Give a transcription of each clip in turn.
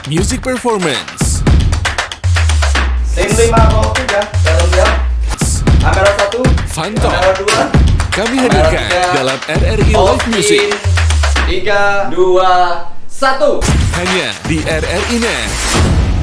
Music Performance. Tim 5 mau 3, dalam siap. Kamera 1, Phantom. kamera 2. Kami hadirkan dalam RRI Live Music 3, 2, 1. hanya di RRI Net.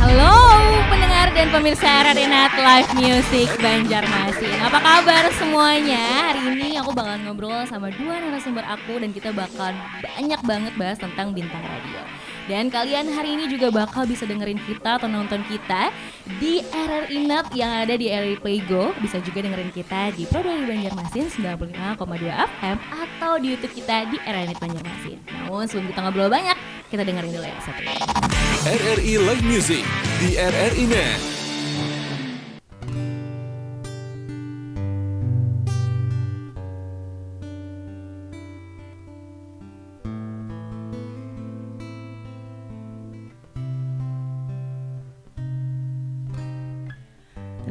Halo pendengar dan pemirsa RRI Net Live Music Banjarmasin. Apa kabar semuanya? Hari ini aku bakal ngobrol sama dua narasumber aku dan kita bakal banyak banget bahas tentang bintang radio. Dan kalian hari ini juga bakal bisa dengerin kita atau nonton kita di RRI Net yang ada di RRI Playgo. Bisa juga dengerin kita di Pro 2 Banjarmasin 95,2 FM atau di YouTube kita di RRI Net Banjarmasin. Namun sebelum kita ngobrol banyak, kita dengerin dulu ya satu ini. RRI Live Music di RRI Net.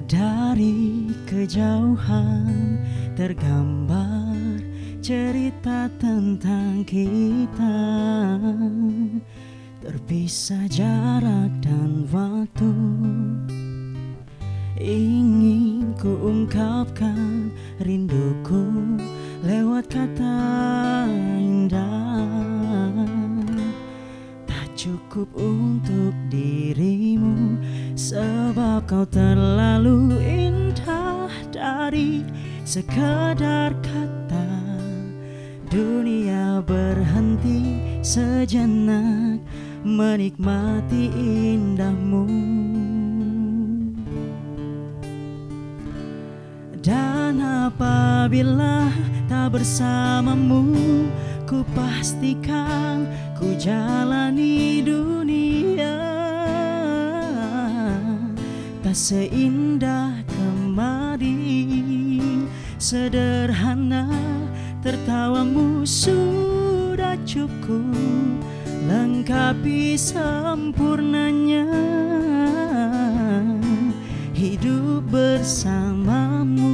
Dari kejauhan tergambar cerita tentang kita, terpisah jarak dan waktu. Ingin ku ungkapkan rinduku lewat kata indah. Tak cukup untuk dirimu, sebab kau terlalu indah. Dari sekadar kata, dunia berhenti sejenak menikmati indahmu. Dan apabila tak bersamamu, ku pastikan ku jalani dunia tak seindah kemarin. Sederhana, tertawamu sudah cukup lengkapi sempurnanya hidup bersamamu.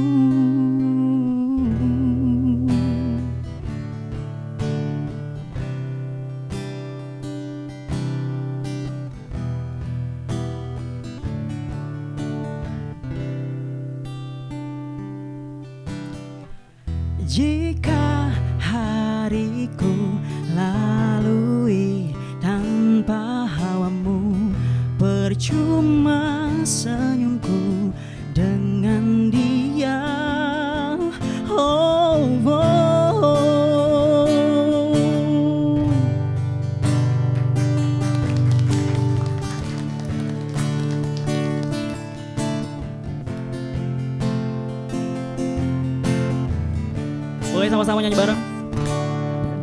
Jika hariku lalui tanpa hawamu, percuma senyumku dengan dia. Oh, oh. Boleh sama-sama nyanyi bareng?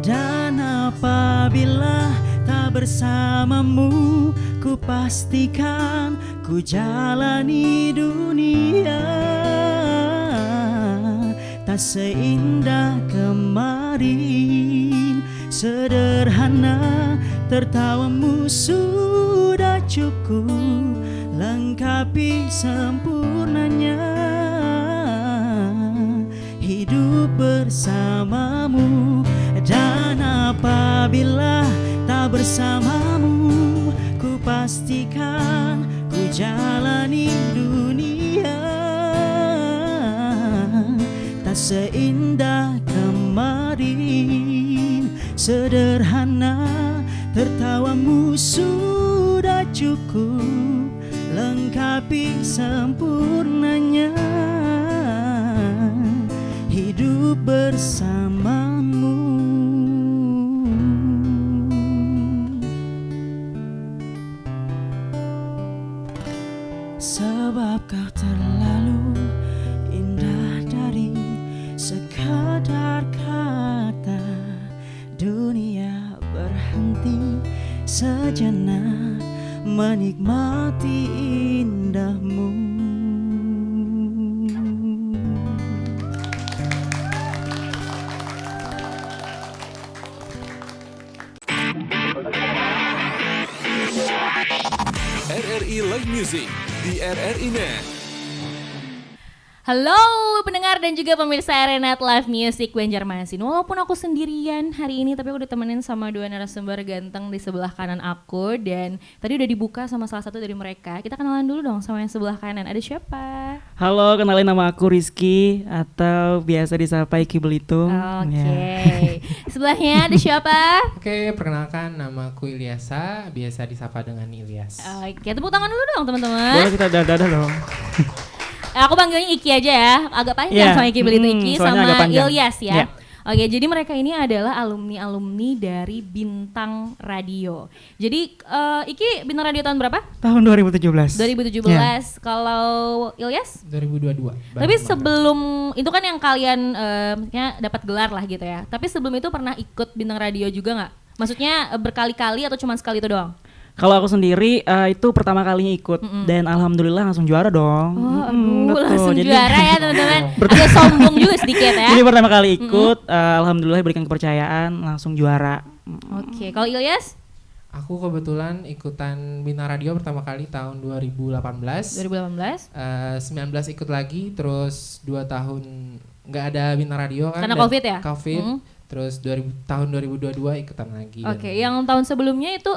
Dan apabila tak bersamamu, ku pastikan ku jalani dunia tak seindah kemarin. Sederhana, tertawamu sudah cukup lengkapi sempurnanya hidup bersamamu. Dan apabila tak bersamamu, ku pastikan ku jalani dunia tak seindah kemarin. Sederhana, tertawamu sudah cukup lengkapi sempurnanya hidup bersamamu. Sebab kau terlalu indah. Dari sekadar kata, dunia berhenti sejenak menikmati indahmu. RRI Live Music di RRI Net. Halo pendengar dan juga pemirsa Arena Live Music Banjarmasin. Walaupun aku sendirian hari ini, tapi aku ditemenin sama dua narasumber ganteng di sebelah kanan aku. Dan tadi udah dibuka sama salah satu dari mereka. Kita kenalan dulu dong sama yang sebelah kanan. Ada siapa? Halo, kenalin nama aku Rizky atau biasa disapa Iki Belitung. Oke. Sebelahnya ada siapa? Oke, perkenalkan nama aku Ilyasa, biasa disapa dengan Ilyas. Oke, tepuk tangan dulu dong teman-teman. Boleh kita dadah dong. Aku panggilnya Iki aja ya, agak panjang Yeah. sama Iki Belitung Iki soalnya agak sama panjang. Ilyas ya. Yeah. Oke, jadi mereka ini adalah alumni dari Bintang Radio. Jadi Iki Bintang Radio tahun berapa? Tahun 2017. 2017. Yeah. Kalau Ilyas? 2022. Tapi sebelum itu kan yang kalian maksudnya dapat gelar lah gitu ya. Tapi sebelum itu pernah ikut Bintang Radio juga nggak? Maksudnya berkali-kali atau cuma sekali itu doang? Kalau aku sendiri itu pertama kalinya ikut dan alhamdulillah langsung juara dong. Oh, aduh, betul. langsung Jadi- juara ya teman-teman. Agak sombong juga sedikit ya. Jadi pertama kali ikut, alhamdulillah diberikan kepercayaan langsung juara. Oke, kalau Ilyas? Aku kebetulan ikutan Bintang Radio pertama kali tahun 2018. 2018. 19 ikut lagi, terus 2 tahun nggak ada Bintang Radio kan. Karena dan COVID ya? COVID. Terus tahun 2022 ikutan lagi. Oke, dan- yang tahun sebelumnya itu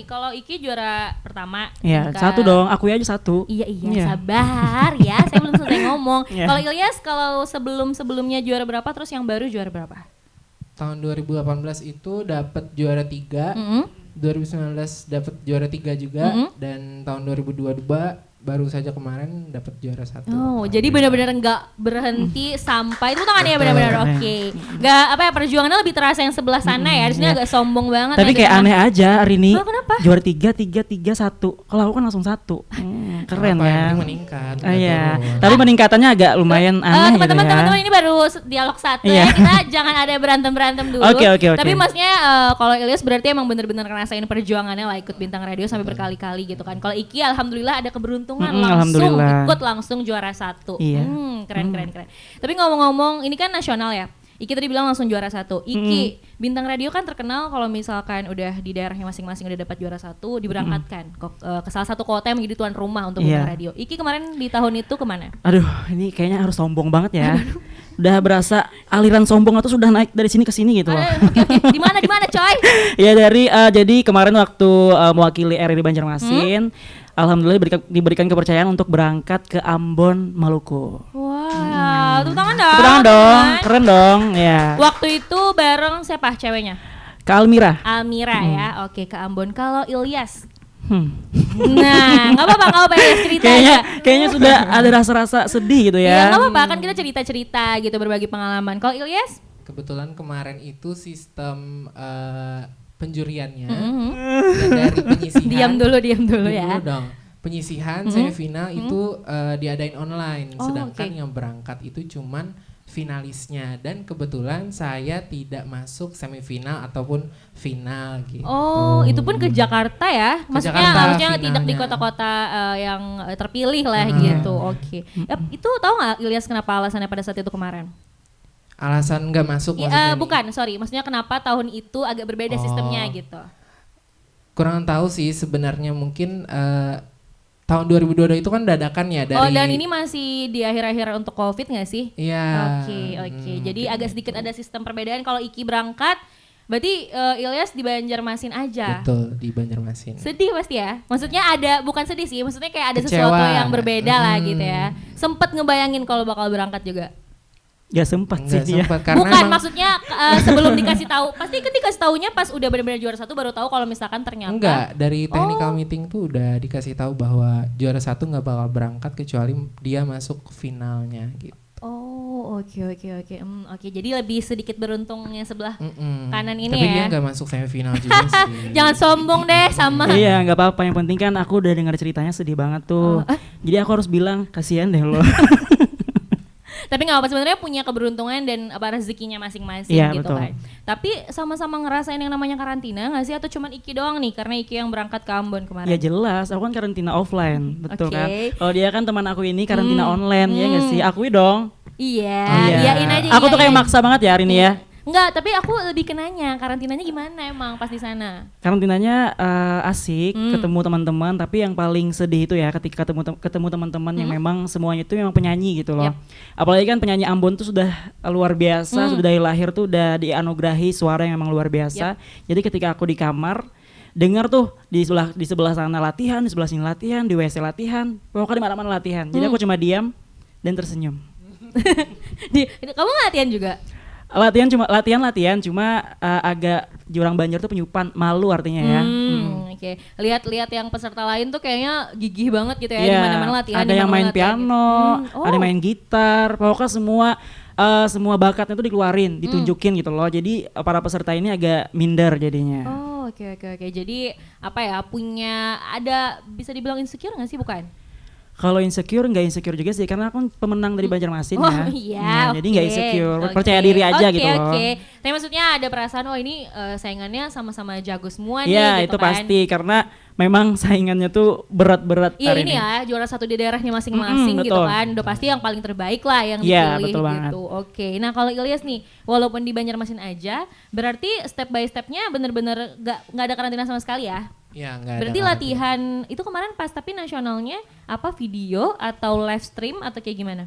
kalau Iki juara pertama. Ya, tingkat- satu dong, aku aja satu. Iya, Iya. sabar ya. Saya belum selesai ngomong. Iya. Kalau Ilyas, kalau sebelumnya juara berapa, terus yang baru juara berapa? Tahun 2018 itu dapat juara 3. 2019 dapat juara 3 juga. Dan tahun 2022 baru saja kemarin dapat juara 1. Oh, jadi benar-benar nggak berhenti sampai itu tangannya benar-benar oke. Nggak apa ya, perjuangannya lebih terasa yang sebelah sana ya. Di sini agak sombong banget. Tapi ya, kayak di tengah. aneh aja hari ini. Oh, kenapa? Juara 3, 1. Kalau aku kan langsung 1. Keren Apa, yang ya. penting meningkat. Iya. turun. Tapi meningkatannya agak lumayan aneh gitu teman-teman, ya. teman-teman ini baru dialog satu Iya. ya. Kita jangan ada berantem dulu. Oke. Tapi maksudnya kalau Ilyas berarti emang bener-bener ngerasain perjuangannya lah ikut Bintang Radio sampai berkali-kali gitu kan. Kalau Iki alhamdulillah ada keberuntungan langsung ikut langsung juara 1. Iya. Keren. Tapi ngomong-ngomong ini kan nasional ya. Iki tadi bilang langsung juara 1. Iki, Bintang Radio kan terkenal kalau misalkan udah di daerahnya masing-masing udah dapat juara 1, diberangkatkan ke salah satu kota yang menjadi tuan rumah untuk Iya. Bintang Radio. Iki kemarin di tahun itu kemana? Aduh, ini kayaknya harus sombong banget ya. Udah berasa aliran sombong atau sudah naik dari sini ke sini gitu loh. Oke. Di mana coy? Ya jadi kemarin waktu mewakili RRI Banjarmasin, alhamdulillah diberikan kepercayaan untuk berangkat ke Ambon, Maluku. Wow, tepuk tangan dong. Tepuk tangan dong, teman-teman. keren dong, ya. Waktu itu bareng siapa ceweknya? Ke Almira. Almira ya. Oke, ke Ambon. Kalau Ilyas? Hmm. Nah, nggak apa-apa ya, cerita aja. Kayaknya sudah ada rasa-rasa sedih gitu Ya, ya. nggak apa-apa kan kita cerita-cerita gitu, berbagi pengalaman. Kalau Ilyas? Kebetulan kemarin itu sistem penjuriannya dan dari penyisihan. Diam dulu Diam ya. dulu dong. Penyisihan semifinal itu diadain online, Oh, sedangkan oke. yang berangkat itu cuman finalisnya, dan kebetulan saya tidak masuk semifinal ataupun final gitu. Oh, itu pun ke Jakarta ya? Maksudnya Jakarta harusnya tidak di finalnya. kota-kota yang terpilih lah gitu. Oke. Itu tahu nggak Ilyas kenapa alasannya pada saat itu kemarin? Alasan nggak masuk maksudnya nih? Bukan, sorry. Maksudnya kenapa tahun itu agak berbeda sistemnya gitu? Kurang tahu sih sebenarnya, mungkin tahun 2022 itu kan dadakan ya dari. Oh, dan ini masih di akhir-akhir untuk COVID nggak sih? Iya. Oke. Jadi agak sedikit ada sistem perbedaan. Kalau Iki berangkat, berarti Ilyas di Banjarmasin aja. Betul, di Banjarmasin. Sedih pasti ya? Maksudnya bukan sedih sih, maksudnya kayak ada Kecewa. sesuatu yang berbeda lah gitu ya. Sempet ngebayangin kalau bakal berangkat juga? Gak sempat Nggak sih dia. sempat karena Bukan, emang maksudnya sebelum dikasih tahu, pasti kan dikasih taunya pas udah benar-benar juara 1 baru tahu kalau misalkan ternyata. enggak, dari technical meeting tuh udah dikasih tahu bahwa juara 1 nggak bakal berangkat kecuali dia masuk finalnya gitu. Oh, oke. Oke, jadi lebih sedikit beruntungnya sebelah kanan ini Tapi ya. dia nggak masuk semifinal juga sih. Jangan sombong deh sama. Iya, nggak apa-apa. Yang penting kan aku udah dengar ceritanya sedih banget tuh. Jadi aku harus bilang kasihan deh lo. Tapi nggak apa, sebenarnya punya keberuntungan dan rezekinya masing-masing Iya, gitu betul. kan. Tapi sama-sama ngerasain yang namanya karantina nggak sih, atau cuman Iki doang nih karena Iki yang berangkat ke Ambon kemarin? Ya jelas, aku kan karantina offline, betul Oke. kan. Kalau dia kan teman aku ini karantina online, ya nggak sih? Akui dong. Iya, Iya. iyain aja. Aku tuh kayak iyain. maksa banget ya hari ini ya. Enggak, tapi aku lebih kenanya, karantinanya gimana emang pas di sana? Karantinanya asik, ketemu teman-teman, tapi yang paling sedih itu ya ketika ketemu teman-teman yang memang semuanya itu memang penyanyi gitu loh. Yap. Apalagi kan penyanyi Ambon tuh sudah luar biasa, sudah dari lahir tuh udah dianugerahi suara yang memang luar biasa. Jadi ketika aku di kamar dengar tuh di sebelah sana latihan, di sebelah sini latihan, di WC latihan, pokoknya di mana-mana latihan. Jadi aku cuma diam dan tersenyum. Kamu latihan juga? Latihan cuma agak jurang Banjar tuh penyupan, malu artinya ya. Oke. Lihat-lihat yang peserta lain tuh kayaknya gigih banget gitu ya, Iya, di mana-mana latihan. ada di yang mana-mana main latihan gitu. piano, ada yang main gitar, pokoknya semua bakatnya tuh dikeluarin, ditunjukin gitu loh. Jadi para peserta ini agak minder jadinya. Oh, oke. Jadi apa ya, ada bisa dibilang insecure nggak sih, bukan? Kalau nggak insecure juga sih, karena aku pemenang dari Banjarmasin Oh ya. iya, Jadi nggak insecure, oke. percaya diri aja gitu loh. Oke. Tapi maksudnya ada perasaan, oh ini saingannya sama-sama jago semua nih Iya, gitu itu kan. pasti karena memang saingannya tuh berat-berat Iya hari ini ya, juara satu di daerahnya masing-masing gitu betul. kan. Udah pasti yang paling terbaik lah yang Iya, dipilih betul banget. gitu. Oke. Nah kalau Ilyas nih, walaupun di Banjarmasin aja, berarti step by stepnya bener-bener nggak ada karantina sama sekali ya? Ya, nggak ada Berarti karantina. latihan itu kemarin pas, tapi nasionalnya apa, video atau live stream atau kayak gimana?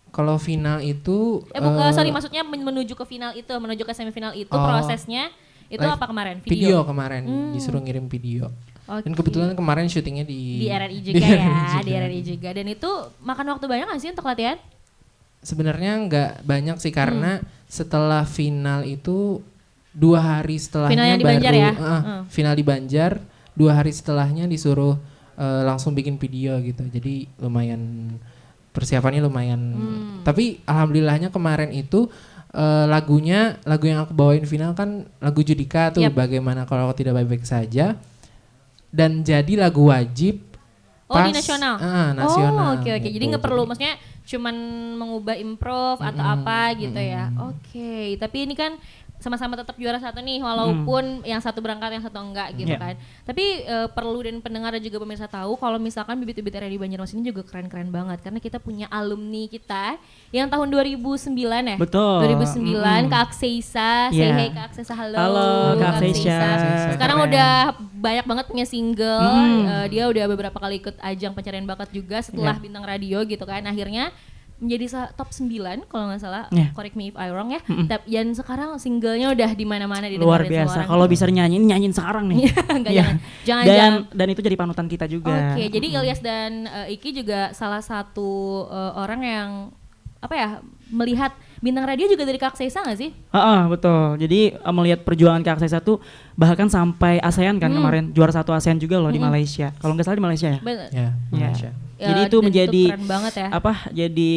Kalau final itu Sorry, maksudnya menuju ke final itu, menuju ke semifinal itu Oh. prosesnya itu Live apa kemarin? video kemarin disuruh ngirim video. Oke. Dan kebetulan kemarin syutingnya di RRI juga ya, di RRI juga. Dan itu makan waktu banyak nggak sih untuk latihan? Sebenarnya nggak banyak sih karena setelah final itu 2 hari setelahnya Final yang di baru Banjar ya? final di Banjar, 2 hari setelahnya disuruh langsung bikin video gitu. Jadi lumayan persiapannya lumayan. Tapi alhamdulillahnya kemarin itu lagu yang aku bawain final kan lagu Judika tuh, Yap. Bagaimana Kalau Kau Tidak Baik-Baik Saja, dan jadi lagu wajib. Oh di nasional? Oh Nasional. oke. gitu. Jadi nggak perlu, maksudnya cuman mengubah improv atau apa gitu ya. Oke, tapi ini kan sama-sama tetap juara satu nih, walaupun yang satu berangkat yang satu enggak gitu kan. Tapi perlu dan pendengar dan juga pemirsa tahu kalau misalkan bibit-bibit RRI Banjarmasin ini juga keren-keren banget, karena kita punya alumni kita yang tahun 2009 ya. Betul. 2009 Kak Akseisa, say Iya. hey Kak Akseisa, halo. Halo, Kak Akseisa. Sekarang Keren. udah banyak banget punya single. Dia udah beberapa kali ikut ajang pencarian bakat juga setelah bintang radio gitu kan. Akhirnya menjadi top 9 kalau nggak salah, correct me if I wrong ya. Dan sekarang singlenya udah di mana-mana Luar biasa. Kalau bisa nyanyiin sekarang nih. Enggak, Iya. jangan. Dan itu jadi panutan kita juga. Oke, jadi Ilyas dan Iki juga salah satu orang yang apa ya, melihat bintang radio juga dari Kak Akseisa nggak sih? Betul. Jadi melihat perjuangan Kak Akseisa tuh bahkan sampai ASEAN kan kemarin, juara satu ASEAN juga loh di Malaysia. Kalau nggak salah di Malaysia ya. Bener. Ya, Ya. Malaysia. Jadi itu dan menjadi keren banget ya. jadi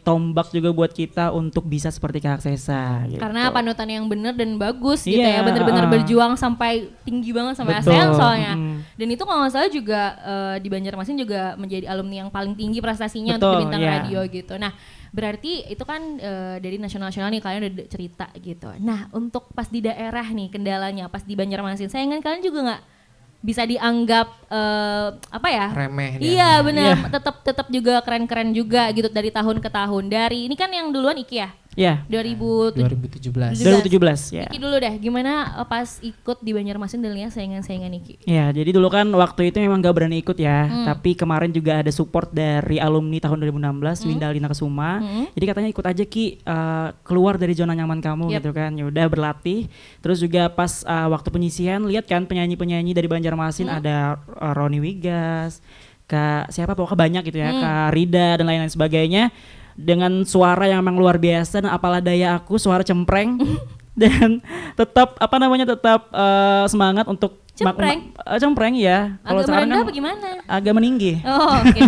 tombak juga buat kita untuk bisa seperti Kak Akseisa gitu. Karena panutan yang bener dan bagus gitu ya, Iya, bener-bener berjuang sampai tinggi banget sampai Betul, ASEAN soalnya. mm. Dan itu kalau nggak salah juga di Banjarmasin juga menjadi alumni yang paling tinggi prestasinya untuk Betul, di bintang iya. radio gitu. Nah berarti itu kan dari nasional-nasional nih kalian udah cerita gitu. Nah untuk pas di daerah nih kendalanya, pas di Banjarmasin, sayangan kalian juga nggak bisa dianggap apa ya, Remeh dia. iya benar, tetap juga keren-keren juga gitu dari tahun ke tahun. Dari ini kan yang duluan Iki ya, Ya, 2017. 2017 ya. Iki dulu deh, gimana pas ikut di Banjarmasin dan lihat saingan-saingan Iki? Ya, jadi dulu kan waktu itu memang gak berani ikut ya, tapi kemarin juga ada support dari alumni tahun 2016, Winda Alina Kesuma. Jadi katanya ikut aja Ki, keluar dari zona nyaman kamu gitu kan. Ya udah berlatih. Terus juga pas waktu penyisihan lihat kan penyanyi-penyanyi dari Banjarmasin, ada Roni Wigas, Kak siapa pokoknya banyak gitu ya, Kak Rida dan lain-lain sebagainya. Dengan suara yang memang luar biasa, dan apalah daya aku suara cempreng dan tetap semangat untuk Cempreng? Cempreng ya. Agak sekarang merendah apa gimana? agak meninggi. Oh oke.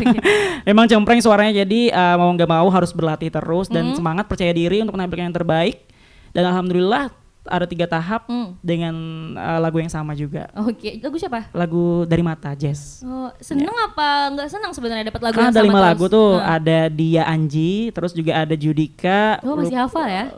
Memang cempreng suaranya, jadi mau nggak mau harus berlatih terus dan semangat, percaya diri untuk menampilkan yang terbaik. Dan alhamdulillah ada 3 tahap dengan lagu yang sama juga. Oke, lagu siapa? Lagu Dari Mata Jazz. Oh, seneng apa nggak senang sebenarnya dapat lagu Kan yang ada sama 5 terus? lagu tuh, ada Dia Anji, terus juga ada Judika. Oh masih hafal ya?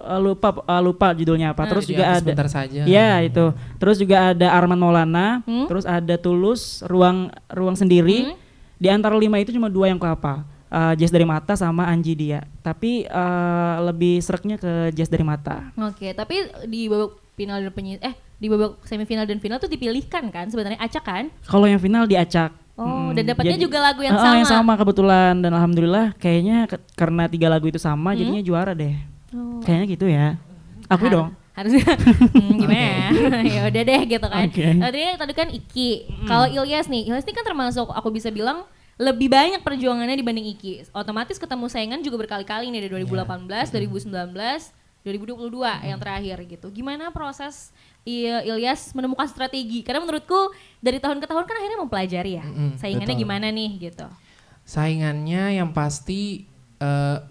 Lupa judulnya apa. Terus juga ada Sebentar saja. ya itu. Terus juga ada Arman Maulana, terus ada Tulus, Ruang Sendiri. Di antara 5 itu cuma 2 yang ku hafal. Jazz Dari Mata sama Anji Dia. Tapi lebih sereknya ke Jazz Dari Mata. Oke, tapi di babak final dan di babak semifinal dan final tuh dipilihkan kan sebenarnya acak kan? Kalau yang final diacak. Oh, dan dapatnya juga lagu yang sama. Yang sama kebetulan, dan alhamdulillah kayaknya karena 3 lagu itu sama jadinya juara deh. Oh. Kayaknya gitu ya. Aku dong. Harusnya gimana ya? Ya udah deh gitu kan. Okay. Tadi kan Iki. Kalau Ilyas nih kan termasuk aku bisa bilang lebih banyak perjuangannya dibanding Iki. Otomatis ketemu saingan juga berkali-kali nih dari 2018, 2019, 2022 yang terakhir gitu. Gimana proses Ilyas menemukan strategi? Karena menurutku dari tahun ke tahun kan akhirnya mempelajari ya. Saingannya betul. gimana nih gitu. Saingannya yang pasti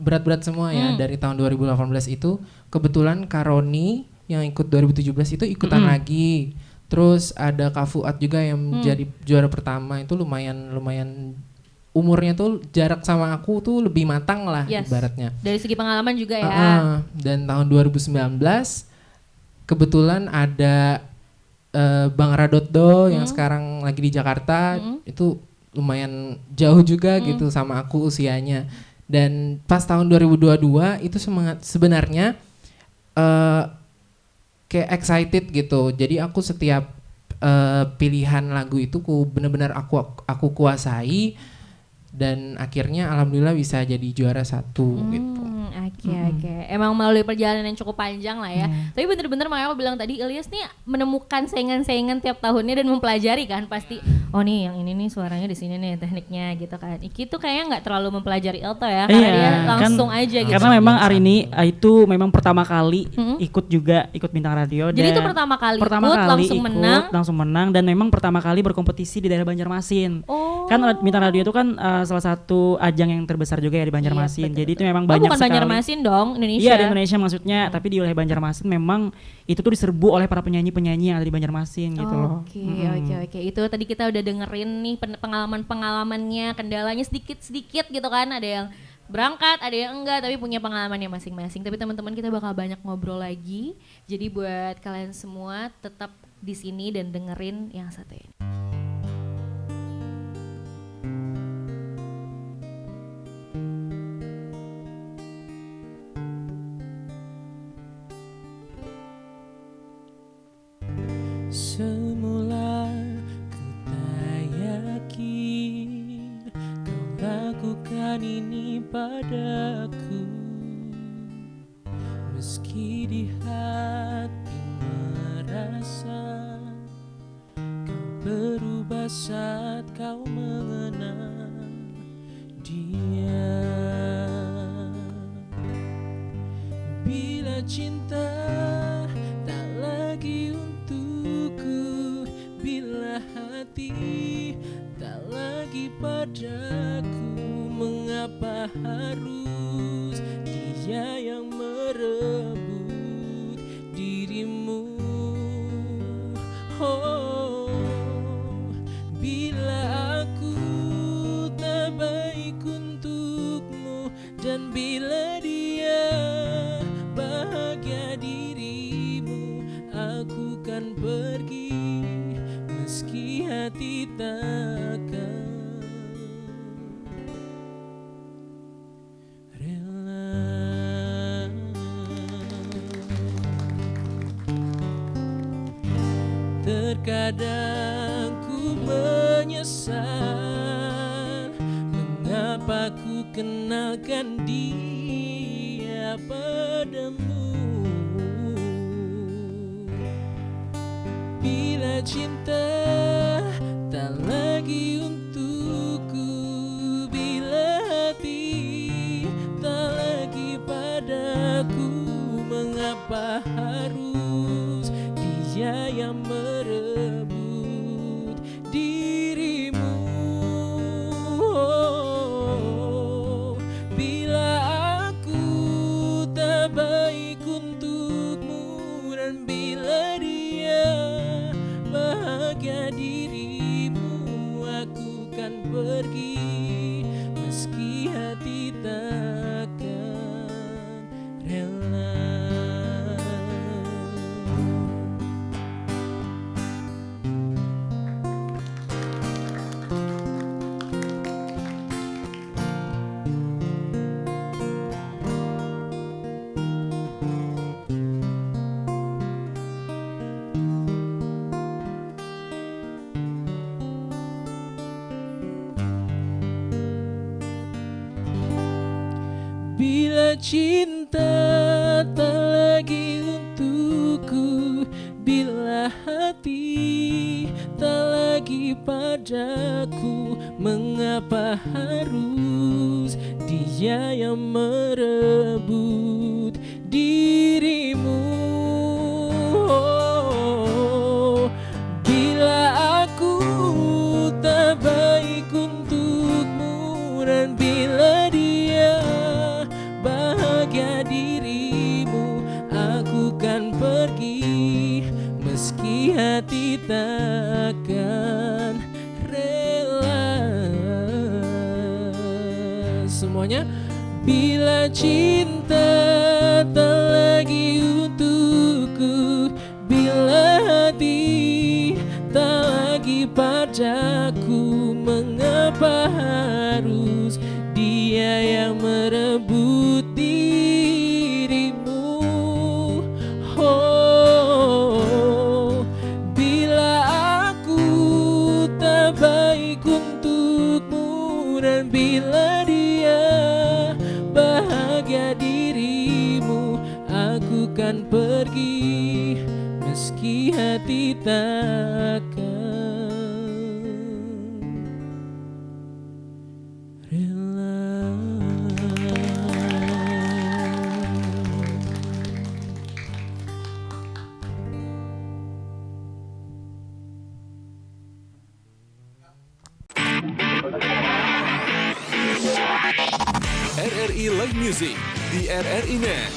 berat-berat semua ya. Dari tahun 2018 itu kebetulan Karoni yang ikut 2017 itu ikutan lagi. Terus ada Kak Fuad juga yang jadi juara pertama, itu lumayan umurnya tuh jarak sama aku tuh lebih matang lah ibaratnya. Dari segi pengalaman juga ya. Dan tahun 2019 kebetulan ada Bang Radotdo yang sekarang lagi di Jakarta, itu lumayan jauh juga gitu sama aku usianya. Dan pas tahun 2022 itu sebenarnya kayak excited gitu. Jadi aku setiap pilihan lagu itu benar-benar aku kuasai, dan akhirnya alhamdulillah bisa jadi juara 1 gitu. Oke. Emang melalui perjalanan yang cukup panjang lah ya. Tapi bener-bener makanya aku bilang tadi, Ilyas nih menemukan saingan-saingan tiap tahunnya dan mempelajari kan pasti. Oh nih yang ini nih suaranya di sini nih tekniknya gitu kan. Iki tuh kayaknya nggak terlalu mempelajari alto ya, karena dia langsung aja gitu. Karena memang Arini itu memang pertama kali ikut Bintang Radio. Jadi itu pertama kali langsung menang dan memang pertama kali berkompetisi di daerah Banjarmasin. Kan Bintang Radio itu kan salah satu ajang yang terbesar juga ya di Banjarmasin. Jadi itu memang banyak bukan sekali. Banjarmasin dong, Indonesia. Iya, di Indonesia maksudnya, tapi di wilayah Banjarmasin memang itu tuh diserbu oleh para penyanyi-penyanyi yang ada di Banjarmasin gitu loh. Oke. Itu tadi kita udah dengerin nih pengalaman-pengalamannya, kendalanya sedikit-sedikit gitu kan. Ada yang berangkat, ada yang enggak, tapi punya pengalamannya masing-masing. Tapi teman-teman kita bakal banyak ngobrol lagi. Jadi buat kalian semua tetap di sini dan dengerin yang satu ini. Semula ku tak yakin kau lakukan ini padaku, meski di hati merasa kau berubah saat kau mengenal dia. Bila cinta tak lagi untukku, bila hati tak lagi padaku, mengapa harus dia yang merebut dirimu? Oh, bila aku tak baik untukmu, dan bila dia bahagia dirimu, aku kan pergi meski hati takkan rela. Terkadang ku menyesal mengapa ku kenalkan dia padamu. Bila cinta tak lagi untukku, bila hati tak lagi padaku, mengapa harus dia yang merebut dirimu? Oh, bila aku tak Bila cinta tak lagi untukku, bila hati tak lagi padaku, mengapa harus dia yang merebut dirimu? Oh, bila aku tak baik untukmu, dan bila dia bahagia dirimu, aku kan pergi meski hati takkan rela. Semuanya. Bila cinta tak lagi untukku, bila hati tak lagi padaku, mengapa harus dia yang merebut dirimu? Oh, bila aku tak baik untukmu, dan bila dia bahagia dirimu, aku kan pergi meski hati takkan rela. RRI Live Music di RRI Net.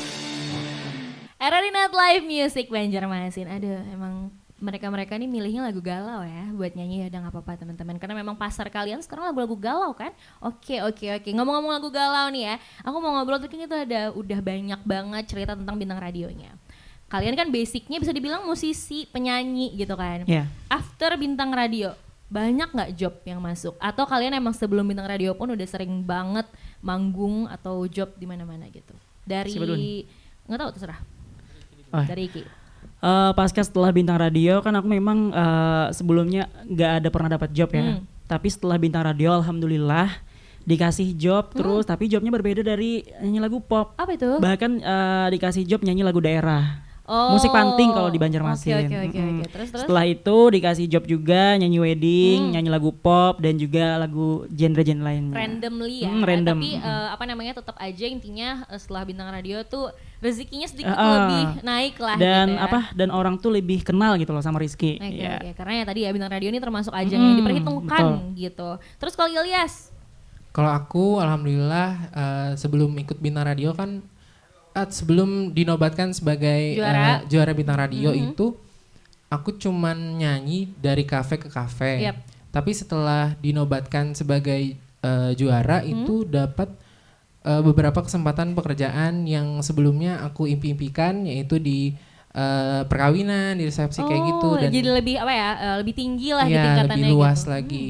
RRI Net Live Music Banjarmasin. Aduh, emang mereka-mereka nih milihnya lagu galau ya buat nyanyi. Ya udah gak apa-apa teman-teman, karena memang pasar kalian sekarang lagu-lagu galau kan. Oke. Ngomong-ngomong lagu galau nih ya, aku mau ngobrol tuh kita udah banyak banget cerita tentang bintang radionya. Kalian kan basicnya bisa dibilang musisi, penyanyi gitu kan. Yeah. After bintang radio, banyak nggak job yang masuk? Atau kalian emang sebelum bintang radio pun udah sering banget manggung atau job di mana-mana gitu? Dari nggak tahu, terserah. Dari Iki. Pasca setelah bintang radio kan aku memang sebelumnya nggak ada pernah dapat job ya. Tapi setelah bintang radio alhamdulillah dikasih job terus, tapi jobnya berbeda dari nyanyi lagu pop. Apa itu? Bahkan dikasih job nyanyi lagu daerah. Musik panting kalau di Banjarmasin. Oke. Terus? Setelah itu dikasih job juga nyanyi wedding, nyanyi lagu pop dan juga lagu genre-genre lainnya. Randomly ya. Random. Tapi tetap aja intinya setelah bintang radio tuh rezekinya sedikit lebih naik lah dan gitu ya. dan orang tuh lebih kenal gitu loh sama Rizky. Oke. Karena ya tadi ya bintang radio ini termasuk ajang yang diperhitungkan gitu. Terus kalau Ilyas? Kalau aku alhamdulillah sebelum ikut bintang radio kan sebelum dinobatkan sebagai juara bintang radio itu aku cuman nyanyi dari kafe ke kafe. Yep. Tapi setelah dinobatkan sebagai juara itu dapat beberapa kesempatan pekerjaan yang sebelumnya aku impi-impikan, yaitu di perkawinan, di resepsi kayak gitu, dan jadi lebih lebih tinggi lah ya, tingkatannya lebih luas gitu. lagi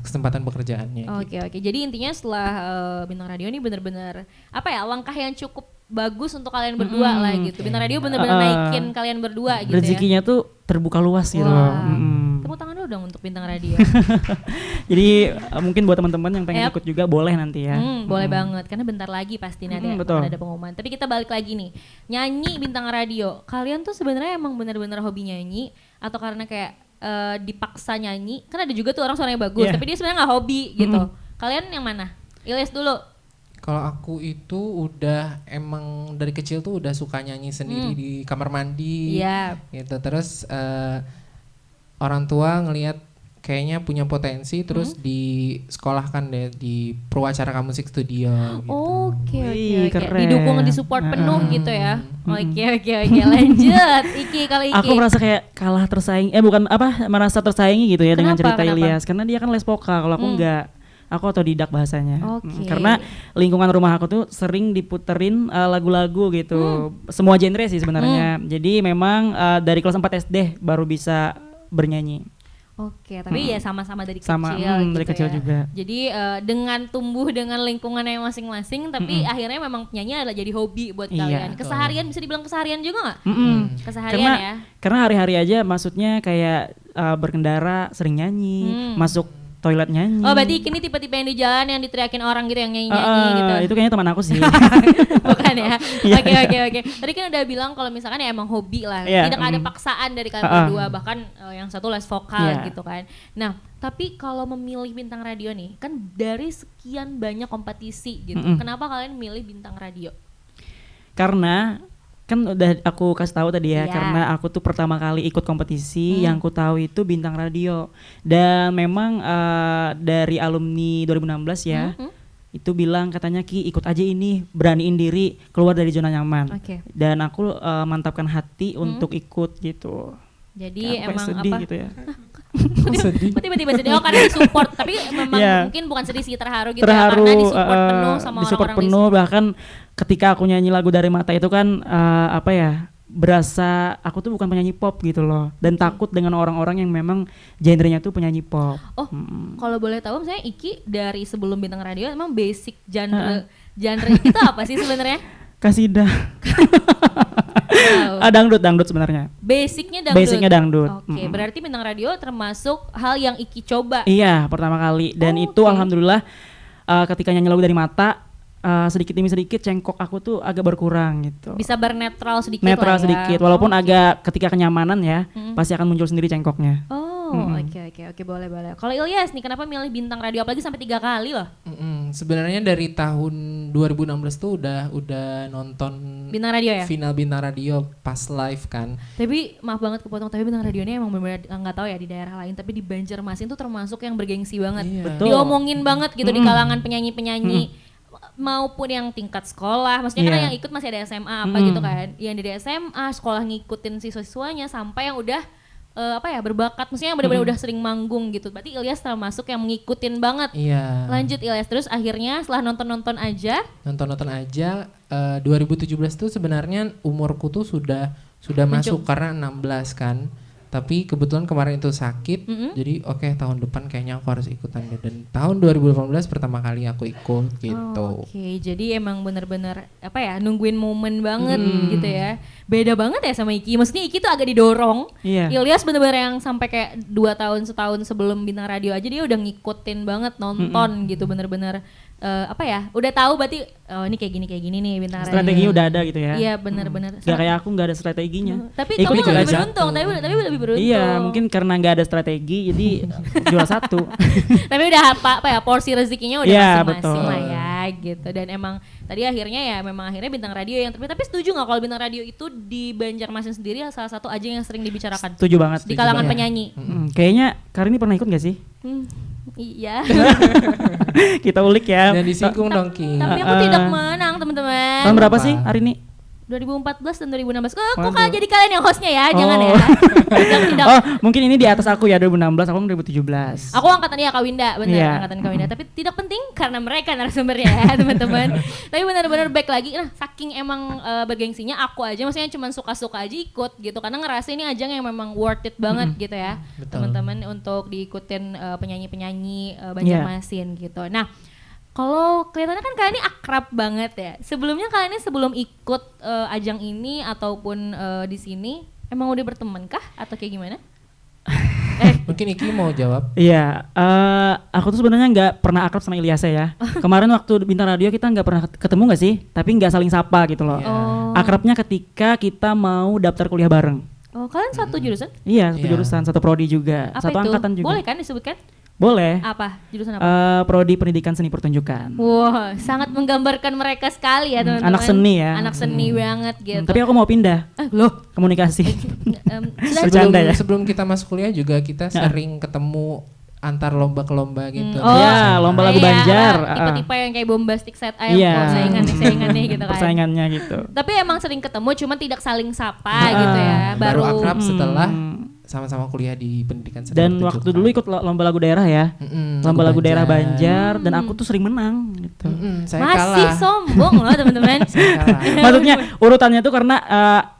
kesempatan pekerjaannya. Oke. Jadi intinya setelah bintang radio ini benar-benar langkah yang cukup bagus untuk kalian berdua lah gitu. Bintang radio benar-benar naikin kalian berdua gitu rezekinya tuh terbuka luas gitu. Tepuk tangan dulu dong untuk bintang radio. Jadi mungkin buat teman-teman yang pengen ikut juga boleh nanti ya. Boleh banget, karena bentar lagi pasti ada pengumuman. Tapi kita balik lagi nih, nyanyi bintang radio. Kalian tuh sebenarnya emang benar-benar hobi nyanyi atau karena kayak dipaksa nyanyi? Kan ada juga tuh orang suaranya bagus, tapi dia sebenarnya nggak hobi gitu. Kalian yang mana? Ilyas dulu. Kalau aku itu udah emang dari kecil tuh udah suka nyanyi sendiri di kamar mandi, gitu. Terus orang tua ngelihat kayaknya punya potensi, terus disekolahkan deh di Purwacaraka Musik Studio. Gitu. Oke. Didukung, disupport penuh gitu ya. Oke. Lanjut. Kalau Iki. Aku merasa kayak kalah tersaing, merasa tersaingi gitu ya. Dengan cerita Ilyas, karena dia kan les vokal, kalau aku enggak. Aku otodidak bahasanya. Karena lingkungan rumah aku tuh sering diputerin lagu-lagu gitu. Semua genre sih sebenarnya. Jadi memang dari kelas 4 SD baru bisa bernyanyi. Oke, tapi ya sama-sama dari kecil gitu dari kecil ya. juga. Jadi dengan tumbuh dengan lingkungannya masing-masing, tapi akhirnya memang nyanyi adalah jadi hobi buat kalian. Keseharian, bisa dibilang keseharian juga nggak? Keseharian karena hari-hari aja maksudnya kayak berkendara sering nyanyi, masuk toilet nyanyi. Oh berarti ini tipe-tipe yang di jalan yang diteriakin orang gitu yang nyanyi-nyanyi gitu. Itu kayaknya teman aku sih. Bukan ya? Iya, Oke. Tadi kan udah bilang kalau misalkan ya emang hobi lah. Iya, Tidak ada paksaan dari kalian berdua. Bahkan yang satu les vokal gitu kan. Nah tapi kalau memilih bintang radio nih, kan dari sekian banyak kompetisi gitu. Kenapa kalian milih bintang radio? Karena kan udah aku kasih tahu tadi ya, Iya. karena aku tuh pertama kali ikut kompetisi yang ku tahu itu bintang radio. Dan memang dari alumni 2016 ya, itu bilang katanya Ki ikut aja ini, beraniin diri keluar dari zona nyaman. Oke. Dan aku mantapkan hati untuk ikut gitu. Jadi Sampai emang sedih apa? gitu ya. Kok tiba-tiba sedih? Oh karena disupport, tapi memang mungkin bukan sedih sih, terharu gitu Terharu, ya, karena disupport penuh sama disupport orang-orang penuh, bahkan ketika aku nyanyi lagu Dari Mata itu kan apa ya, berasa aku tuh bukan penyanyi pop gitu loh, dan takut dengan orang-orang yang memang genrenya tuh penyanyi pop. Oh, kalau boleh tahu misalnya Iki dari sebelum bintang radio emang basic genre itu apa sih sebenarnya? Kasidah. Wow. Dangdut sebenarnya. Basicnya dangdut. Basicnya dangdut. Oke, berarti bintang radio termasuk hal yang Iki coba. Iya, pertama kali, dan itu alhamdulillah ketika nyanyi lagu Dari Mata sedikit demi sedikit cengkok aku tuh agak berkurang gitu. Bisa bernetral sedikit Netral lah ya. sedikit, walaupun agak ketika kenyamanan ya, pasti akan muncul sendiri cengkoknya. Oke, boleh. Kalau Ilyas nih, kenapa milih bintang radio apalagi sampai 3 kali loh? Sebenarnya dari tahun 2016 tuh udah nonton Bintang radio ya? final bintang radio pas live kan. Tapi maaf banget kepotong, tapi bintang radio ini emang benar-benar nggak tahu ya di daerah lain, tapi di Banjarmasin tuh termasuk yang bergengsi banget. Iya. Betul. Diomongin banget gitu di kalangan penyanyi-penyanyi maupun yang tingkat sekolah. Maksudnya kan yang ikut masih ada SMA apa gitu kan. Yang dari SMA sekolah ngikutin siswa-siswanya sampai yang udah berbakat, maksudnya yang benar-benar udah sering manggung gitu. Berarti Ilyas termasuk yang ngikutin banget. Iya. Lanjut Ilyas, terus akhirnya setelah nonton-nonton aja 2017 tuh sebenarnya umurku tuh sudah masuk karena 16 kan. Tapi kebetulan kemarin itu sakit, jadi oke, tahun depan kayaknya aku harus ikutan deh. Dan tahun 2018 pertama kali aku ikut gitu. Oke, jadi emang bener-bener nungguin momen banget gitu ya. Beda banget ya sama Iki. Maksudnya Iki tuh agak didorong. Iya. Ilyas bener-bener yang sampai kayak 2 tahun setahun sebelum bintang radio aja dia udah ngikutin banget, nonton gitu, bener-bener udah tahu berarti ini kayak gini nih bintang radio. Strateginya udah ada gitu ya. Iya bener-bener. Gak kayak aku nggak ada strateginya. Tapi Ikut kamu ikut lebih aja. beruntung, tapi lebih beruntung. Iya, mungkin karena nggak ada strategi jadi juara 1. Tapi udah porsi rezekinya udah Iya, masing-masing betul. lah ya gitu. Dan emang tadi akhirnya bintang radio yang terpilih. Tapi setuju nggak kalau bintang radio itu di Banjarmasin sendiri salah satu aja yang sering dibicarakan Setuju banget. di kalangan penyanyi? Kayaknya Karini pernah ikut gak sih? Iya. Kita ulik ya. Dan disinggung dong Ki. Tapi aku tidak menang teman-teman. Tahun berapa sih hari ini? 2014 dan 2016. Kok jadi kalian yang hostnya ya? Jangan ya. Tidak. Oh, mungkin ini di atas aku ya, 2016, aku 2017. Aku angkatannya Kak Winda, benar Iya. angkatan Kak Winda. Tapi tidak penting karena mereka narasumbernya ya teman-teman. Tapi benar-benar back lagi. Nah, saking emang bergengsinya aku aja, maksudnya cuma suka-suka aja ikut gitu. Karena ngerasa ini ajang yang memang worth it banget gitu ya, teman-teman untuk diikutin penyanyi-penyanyi Banjarmasin gitu. Nah, kalau kelihatannya kan kalian ini akrab banget ya. Sebelumnya kalian ini sebelum ikut ajang ini ataupun di sini emang udah berteman kah atau kayak gimana? Mungkin Iki mau jawab. Iya, aku tuh sebenarnya nggak pernah akrab sama Ilyas ya. Kemarin waktu bintang radio kita nggak pernah ketemu nggak sih? Tapi nggak saling sapa gitu loh. Akrabnya ketika kita mau daftar kuliah bareng. Oh, kalian satu jurusan? Iya, satu jurusan, satu prodi juga, Apa satu itu? angkatan juga. Boleh kan disebutkan? Boleh. Apa? Jurusan apa? Prodi Pendidikan Seni Pertunjukan. Wah, sangat menggambarkan mereka sekali ya teman-teman. Anak seni ya. Anak seni banget gitu. Tapi aku mau pindah. Loh, Komunikasi. sudah Bercanda ya. Sebelum kita masuk kuliah juga kita sering ketemu antar lomba ke lomba gitu. Iya, lomba lagu iya, Banjar. Tipe-tipe yang kayak bombastic set ayo Iya. saingan nih gitu kan. Persaingannya gitu. Tapi emang sering ketemu cuma tidak saling sapa gitu ya. Baru akrab setelah sama-sama kuliah di pendidikan seni Dan pertunjukan. waktu dulu ikut lomba lagu daerah ya. Lomba lagu daerah Banjar dan aku tuh sering menang gitu. Saya Masih kalah. sombong loh teman-teman. Saya kalah. Maksudnya urutannya tuh karena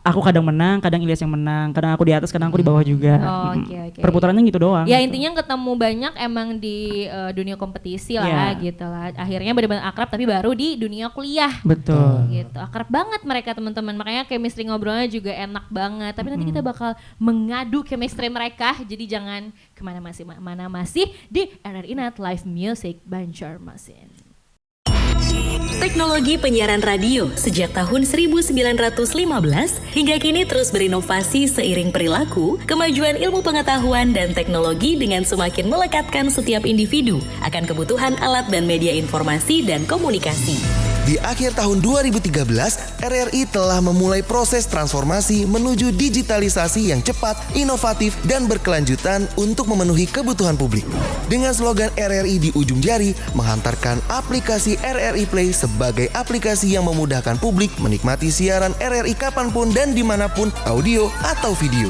aku kadang menang, kadang Ilyas yang menang, kadang aku di atas, kadang aku di bawah juga. Oh, oke. Perputarannya gitu doang. Ya intinya ketemu banyak emang di dunia kompetisi lah gitu lah. Akhirnya benar-benar akrab tapi baru di dunia kuliah. Betul. Gitu. Akrab banget mereka teman-teman. Makanya chemistry ngobrolnya juga enak banget. Tapi nanti kita bakal mengadu chemistry mereka. Jadi jangan kemana masih di RRI Net Live Music Banjarmasin. Teknologi penyiaran radio sejak tahun 1915 hingga kini terus berinovasi seiring perilaku, kemajuan ilmu pengetahuan dan teknologi dengan semakin melekatkan setiap individu akan kebutuhan alat dan media informasi dan komunikasi. Di akhir tahun 2013, RRI telah memulai proses transformasi menuju digitalisasi yang cepat, inovatif, dan berkelanjutan untuk memenuhi kebutuhan publik. Dengan slogan RRI di ujung jari, menghantarkan aplikasi RRI Play sebagai aplikasi yang memudahkan publik menikmati siaran RRI kapanpun dan dimanapun, audio atau video.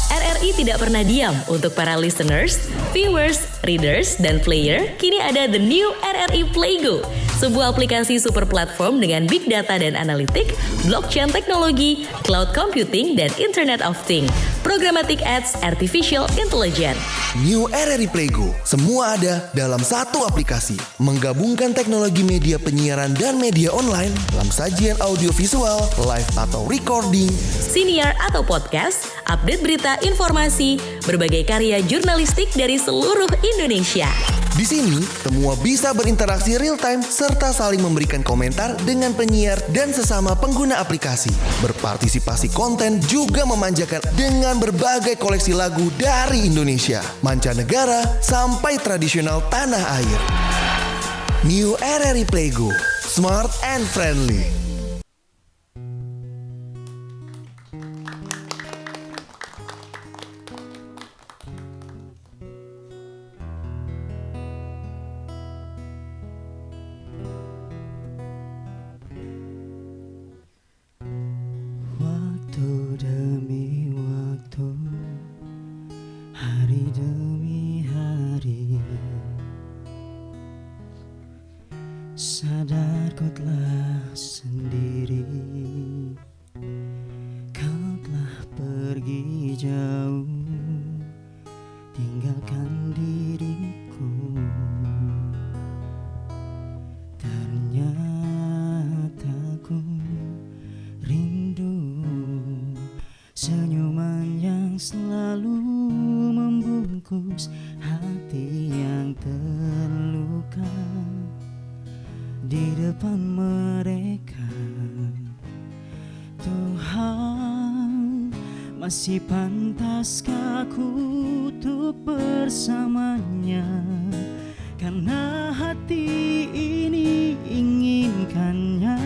RRI tidak pernah diam untuk para listeners, viewers, readers, dan player. Kini ada the new RRI Playgo, sebuah aplikasi super platform dengan big data dan analitik, blockchain teknologi, cloud computing, dan Internet of Things, programmatic ads, artificial intelligence. New RRI Playgo, semua ada dalam satu aplikasi, menggabungkan teknologi media penyiaran dan media online dalam sajian audiovisual, live atau recording, siniar atau podcast, update berita, informasi, berbagai karya jurnalistik dari seluruh Indonesia. Di sini, semua bisa berinteraksi real time serta saling memberikan komentar dengan penyiar dan sesama pengguna aplikasi. Berpartisipasi konten juga memanjakan dengan berbagai koleksi lagu dari Indonesia, mancanegara, sampai tradisional tanah air. New RRI Playgo, smart and friendly. Waktu demi waktu, hari demi hari, sadar kau telah sendiri. Kau telah pergi jauh, tinggalkan diriku. Ternyata ku rindu senyuman yang selalu membungkus hati yang terluka di depan mereka. Tuhan, masih pantaskah ku untuk bersamanya? Karena hati ini inginkannya.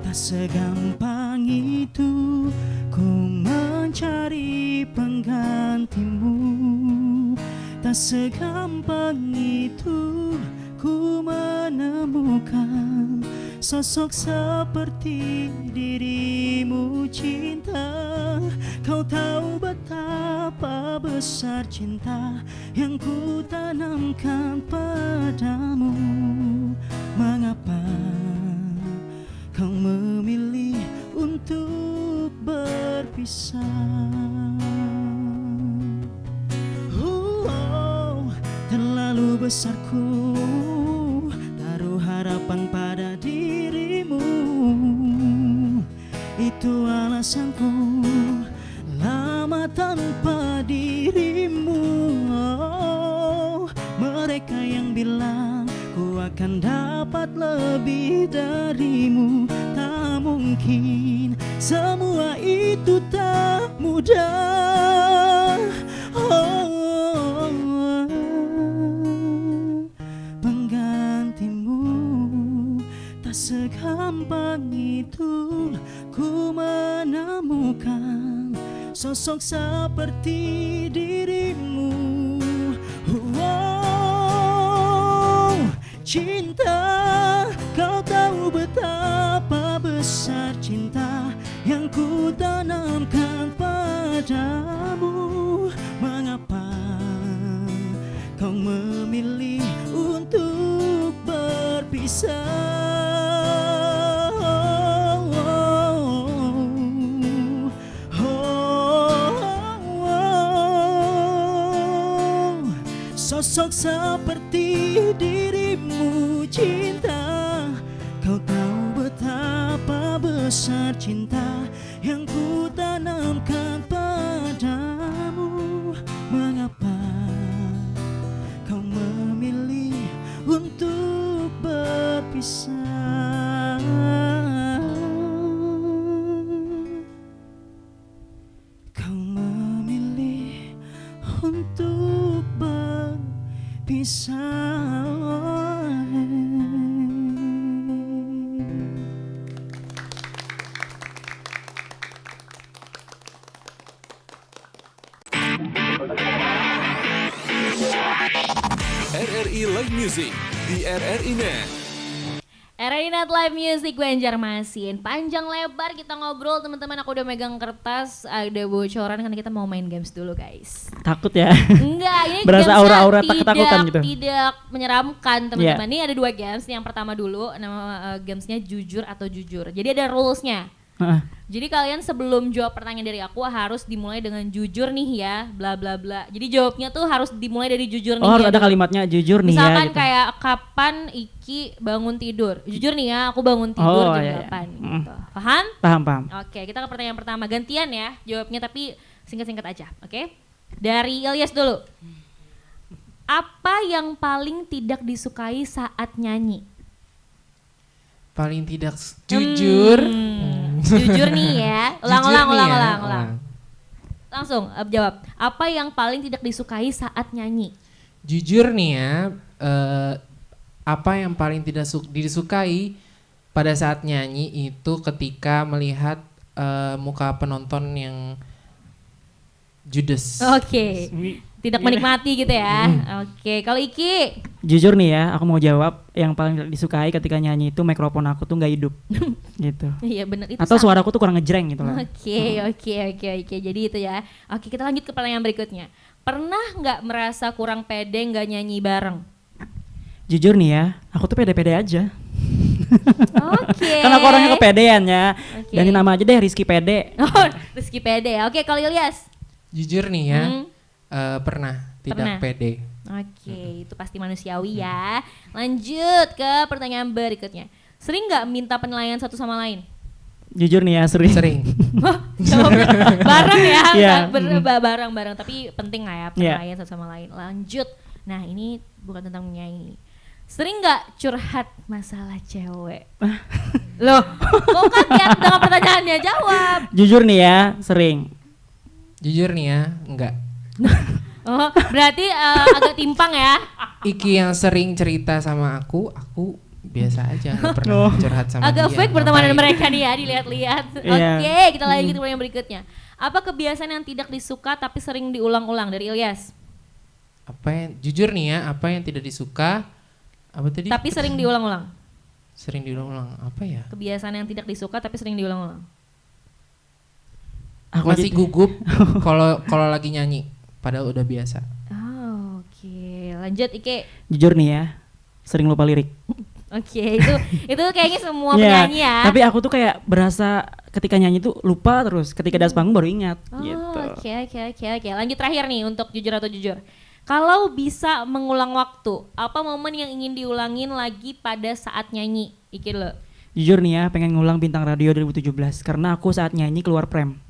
Tak segampang itu ku mencari penggantimu. Tak segampang itu ku menemukan sosok seperti dirimu, cinta. Kau tahu betapa besar cinta yang ku tanamkan padamu. Mengapa kau memilih untuk berpisah? Terlalu besarku taruh harapan pada dirimu. Itu alasanku lama tanpa dirimu. Mereka yang bilang ku akan dapat lebih darimu, tak mungkin, semua itu tak mudah. Penggantimu tak segampang itu ku menemukan sosok seperti dirimu. Cinta, kau tahu betapa besar cinta yang ku tanamkan padamu. Mengapa kau memilih untuk berpisah? sosok seperti dirimu cinta. Kau tahu betapa besar cinta yang ku tanamkan padamu. Mengapa kau memilih untuk berpisah? Kau memilih untuk berpisah. RRI Live Music di RRI Net. RRI Net Live Music Banjarmasin. Panjang lebar kita ngobrol teman-teman. Aku udah megang kertas, ada bocoran karena kita mau main games dulu guys. Takut ya? Enggak, ini Berasa gamesnya aura-aura ketakutan gitu. Tidak menyeramkan teman-teman. Ini ada 2 games. Yang pertama dulu nama gamesnya jujur atau jujur. Jadi ada rulesnya. Jadi kalian sebelum jawab pertanyaan dari aku harus dimulai dengan jujur nih ya, bla bla bla. Jadi jawabnya tuh harus dimulai dari jujur nih. Oh, harus ya ada kalimatnya jujur nih ya. Misalkan Gitu. kayak kapan Iki bangun tidur? Jujur nih ya, aku bangun tidur jam iya. 8 gitu. Paham? Paham. Oke, kita ke pertanyaan pertama. Gantian ya jawabnya tapi singkat-singkat aja, oke? Dari Ilyas dulu. Apa yang paling tidak disukai saat nyanyi? Paling tidak jujur. Jujur nih ya. Jujur nih ya. Ulang. Langsung jawab. Apa yang paling tidak disukai saat nyanyi? Jujur nih ya, apa yang paling tidak disukai pada saat nyanyi itu ketika melihat muka penonton yang judes. Oke. Tidak menikmati gitu ya. Oke, kalau Iki? Jujur nih ya, aku mau jawab yang paling disukai ketika nyanyi itu mikrofon aku tuh nggak hidup. Gitu. Iya benar itu. Atau suaraku tuh kurang ngejreng gitu lah. Oke. Jadi itu ya. Oke, kita lanjut ke pertanyaan berikutnya. Pernah nggak merasa kurang pede nggak nyanyi bareng? Jujur nih ya, aku tuh pede-pede aja. Oke. Kan aku orangnya kepedean ya. Oke. Dan nama aja deh Rizky Pede. Oh, Rizky pede. Oke, kalau Ilyas? Jujur nih ya, pernah tidak pede. Oke, itu pasti manusiawi ya. Lanjut ke pertanyaan berikutnya. Sering nggak minta penilaian satu sama lain? Jujur nih ya, sering. Jawabnya bareng ya, Iya. bareng-bareng. Tapi penting nggak ya penilaian satu sama lain. Lanjut. Nah ini bukan tentang menyanyi. Sering nggak curhat masalah cewek? Loh, kok kaget dengan pertanyaannya? Jawab. Jujur nih ya, sering. Jujur nih ya, enggak. Oh, berarti agak timpang ya? Iki yang sering cerita sama aku biasa aja, nggak pernah curhat sama Agak dia. fake pertemanan Ngapain? mereka nih ya, dilihat-lihat. Iya. Oke, kita lanjut ke pertanyaan berikutnya. Apa kebiasaan yang tidak disuka tapi sering diulang-ulang dari Ilyas? Jujur nih ya, apa yang tidak disuka? Apa tadi? Tapi sering diulang-ulang. Sering diulang-ulang, apa ya? Kebiasaan yang tidak disuka tapi sering diulang-ulang. Aku masih gugup kalau lagi nyanyi, padahal udah biasa. Oh, oke. Lanjut Ike. Jujur nih ya, sering lupa lirik. Oke, itu kayaknya semua penyanyi ya. Tapi aku tuh kayak berasa ketika nyanyi tuh lupa terus, ketika di atas panggung baru ingat. Oh, Gitu. Oke. Lanjut terakhir nih untuk jujur atau jujur. Kalau bisa mengulang waktu, apa momen yang ingin diulangin lagi pada saat nyanyi? Ike dulu. Jujur nih ya, pengen ngulang Bintang Radio 2017 karena aku saat nyanyi keluar frame.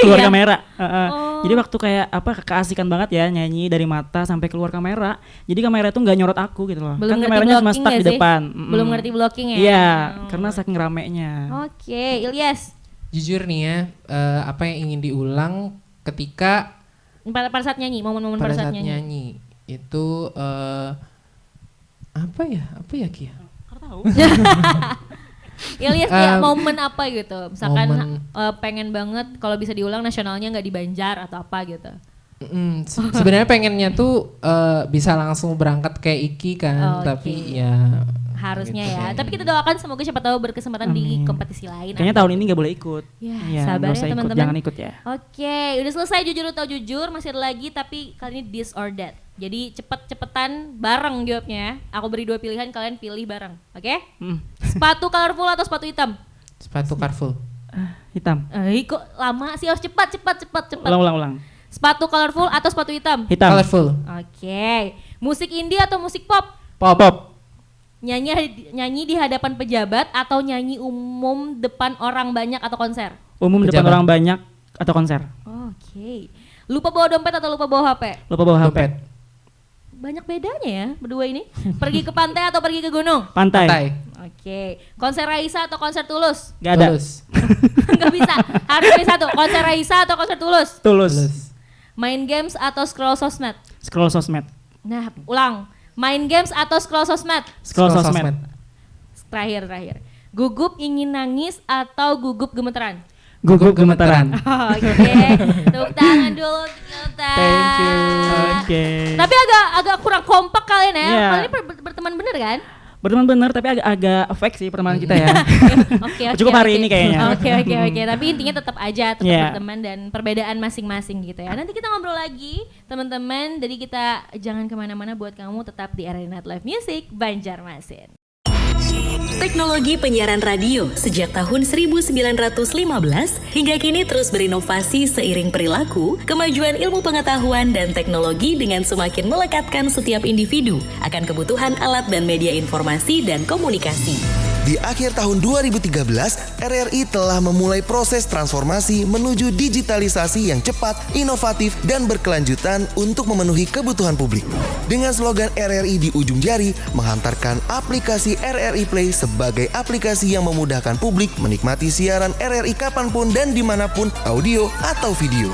Keluar iya? kamera. Oh. Jadi waktu kayak keasikan banget ya nyanyi dari mata sampai keluar kamera. Jadi kamera tuh nggak nyorot aku gitu loh. Belum Kan ngerti kameranya cuma blocking stuck nggak di sih? depan. Belum ngerti blocking ya? Iya, Oh. karena saking ramenya. Oke, Ilyas. Jujur nih ya, apa yang ingin diulang ketika Pada saat nyanyi, momen-momen pada pada saat nyanyi itu apa ya Kia? Ilyas ya momen apa gitu? Misalkan momen. pengen banget kalau bisa diulang nasionalnya nggak di Banjar atau apa gitu. Sebenarnya pengennya tuh bisa langsung berangkat kayak Iki kan, Oke. tapi ya Harusnya gitu ya. deh. Tapi kita doakan semoga siapa tahu berkesempatan di kompetisi lain. Kayaknya tahun ini nggak boleh ikut. Ya, Iya, sabar nggak ya usah ikut, teman-teman. jangan ikut ya. Oke, udah selesai jujur atau jujur, masih ada lagi tapi kali ini this or that. Jadi cepet-cepetan bareng jawabnya. Aku beri 2 pilihan, kalian pilih bareng. Oke? Sepatu colorful atau sepatu hitam? Sepatu Carrefour. Hitam. Kok lama sih, harus cepat. Ulang. Sepatu colorful atau sepatu hitam? Hitam. Colorful. Oke. Musik indie atau musik pop? Pop. Pop. Nyanyi di hadapan pejabat atau nyanyi umum depan orang banyak atau konser? Umum depan Pejabat. orang banyak atau konser. Oke. Lupa bawa dompet atau lupa bawa HP? Lupa bawa HP. Dompet. Banyak bedanya ya berdua ini. Pergi ke pantai atau pergi ke gunung? Pantai. Pantai. Oke. Konser Raisa atau konser Tulus? Gak ada. Tulus. Nggak bisa. Harus pilih satu. Konser Raisa atau konser Tulus? Tulus. Tulus. Main games atau scroll sosmed? Scroll sosmed. Nah, ulang. Main games atau scroll sosmed? Scroll sosmed. Terakhir. Gugup ingin nangis atau gugup gemeteran? Gugup gemeteran. Oke. Tepuk tangan dulu kita. Thank you. Oke. Tapi agak kurang kompak kalian ya. Iya. Kalian berteman bener kan? Berteman bener tapi agak fake sih pertemanan kita ya. Oke. Cukup hari ini kayaknya. Oke. Tapi intinya tetap aja Yeah. berteman dan perbedaan masing-masing gitu ya. Nanti kita ngobrol lagi teman-teman. Jadi kita jangan kemana-mana buat kamu tetap di RRI Night Live Music Banjarmasin. Teknologi penyiaran radio sejak tahun 1915 hingga kini terus berinovasi seiring perilaku, kemajuan ilmu pengetahuan dan teknologi dengan semakin melekatkan setiap individu akan kebutuhan alat dan media informasi dan komunikasi. Di akhir tahun 2013, RRI telah memulai proses transformasi menuju digitalisasi yang cepat, inovatif, dan berkelanjutan untuk memenuhi kebutuhan publik. Dengan slogan RRI di ujung jari, menghantarkan aplikasi RRI Play sebagai aplikasi yang memudahkan publik menikmati siaran RRI kapanpun dan dimanapun, audio atau video.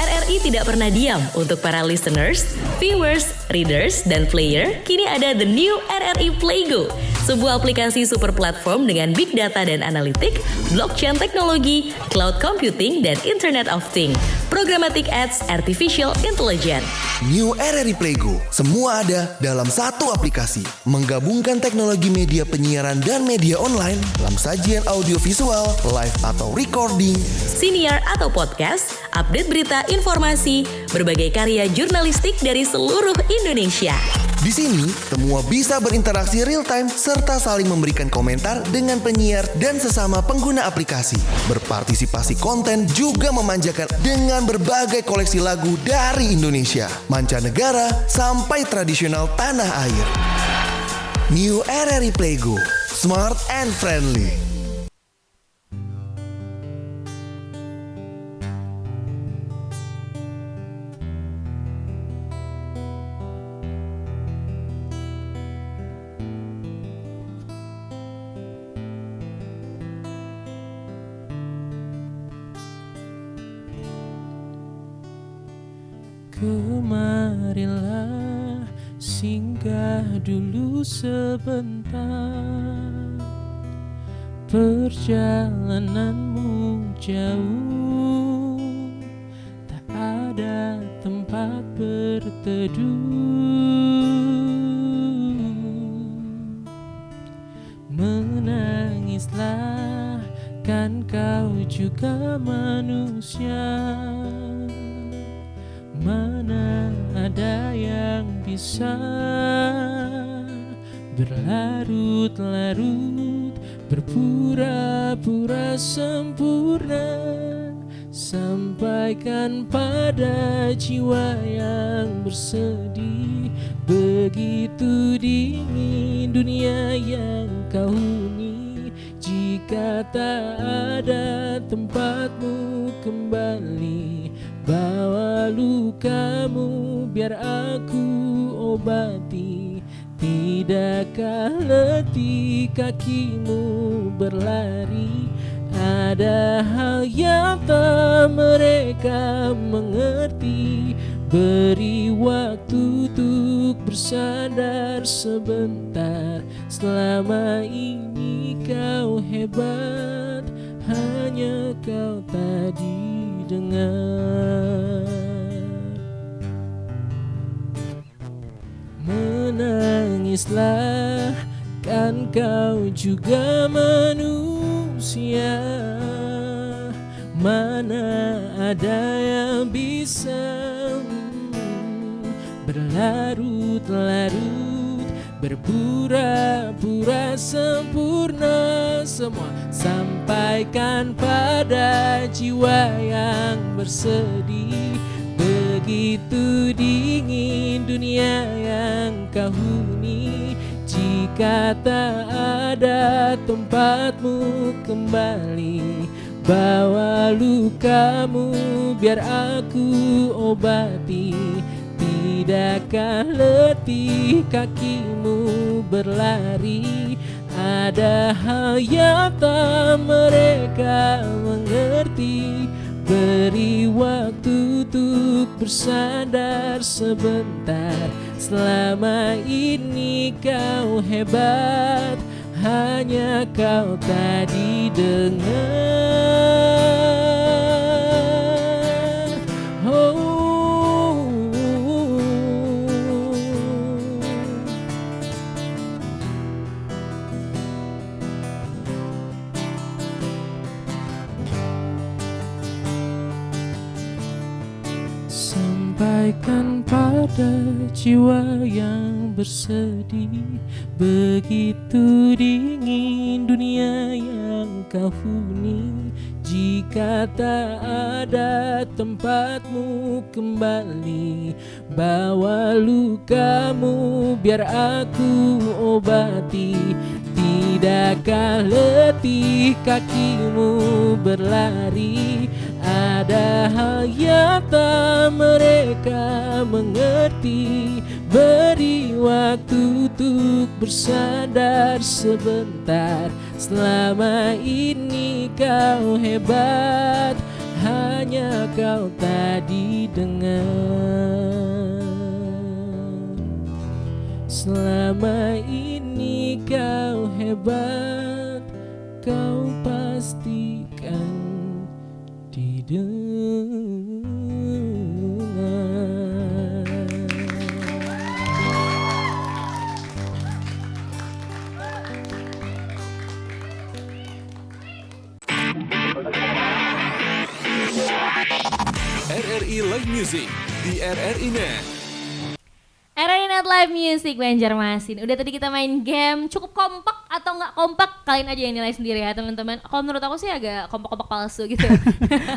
RRI tidak pernah diam untuk para listeners, viewers, readers, dan player. Kini ada the new RRI Playgo, sebuah aplikasi super platform dengan big data dan analitik, blockchain teknologi, cloud computing, dan Internet of Things, programmatic ads, artificial intelligence. New RRI Playgo, semua ada dalam satu aplikasi. Menggabungkan teknologi media penyiaran dan media online dalam sajian audiovisual, live atau recording, Siniar atau podcast, update berita, informasi, berbagai karya jurnalistik dari seluruh Indonesia. Di sini, semua bisa berinteraksi real time serta saling memberikan komentar dengan penyiar dan sesama pengguna aplikasi. Berpartisipasi konten juga memanjakan dengan berbagai koleksi lagu dari Indonesia, mancanegara, sampai tradisional tanah air. New RRI Playgo, smart and friendly. Kemarilah singgah dulu sebentar, perjalananmu jauh, tak ada tempat berteduh. Menangislah, kan kau juga manusia. Mana ada yang bisa berlarut-larut, berpura-pura sempurna. Sampaikan pada jiwa yang bersedih, begitu dingin dunia yang kau huni. Jika tak ada tempatmu kembali, bawa lukamu biar aku obati. Tidakkah letih kakimu berlari? Ada hal yang tak mereka mengerti. Beri waktu untuk bersandar sebentar. Selama ini kau hebat, hanya kau tadi dengar. Menangislah, kan kau juga manusia. Mana ada yang bisa berlarut-larut, berpura-pura sempurna. Semua sampaikan pada jiwa yang bersedih, begitu dingin dunia yang kau huni. Jika tak ada tempatmu kembali, bawa lukamu biar aku obati. Tidakkah letih kakimu berlari? Ada hal yang tak mereka mengerti. Beri waktu untuk bersandar sebentar. Selama ini kau hebat, hanya kau tak didengar. Oh. Sampaikan pada jiwa yang bersedih, begitu dingin dunia yang kau huni. Jika tak ada tempatmu kembali, bawa lukamu biar aku obati. Tidakkah letih kakimu berlari? Ada hal yang tak mereka mengerti. Beri waktu untuk bersandar sebentar. Selama ini kau hebat, hanya kau tak didengar. Selama ini kau hebat, kau pastikan didengar. RRI Live Music di RRI Net. RRI Net Live Music Banjarmasin. Udah tadi kita main game, cukup kompak atau nggak kompak? Kalian aja yang nilai sendiri ya teman-teman. Kalau menurut aku sih agak kompak-kompak palsu gitu.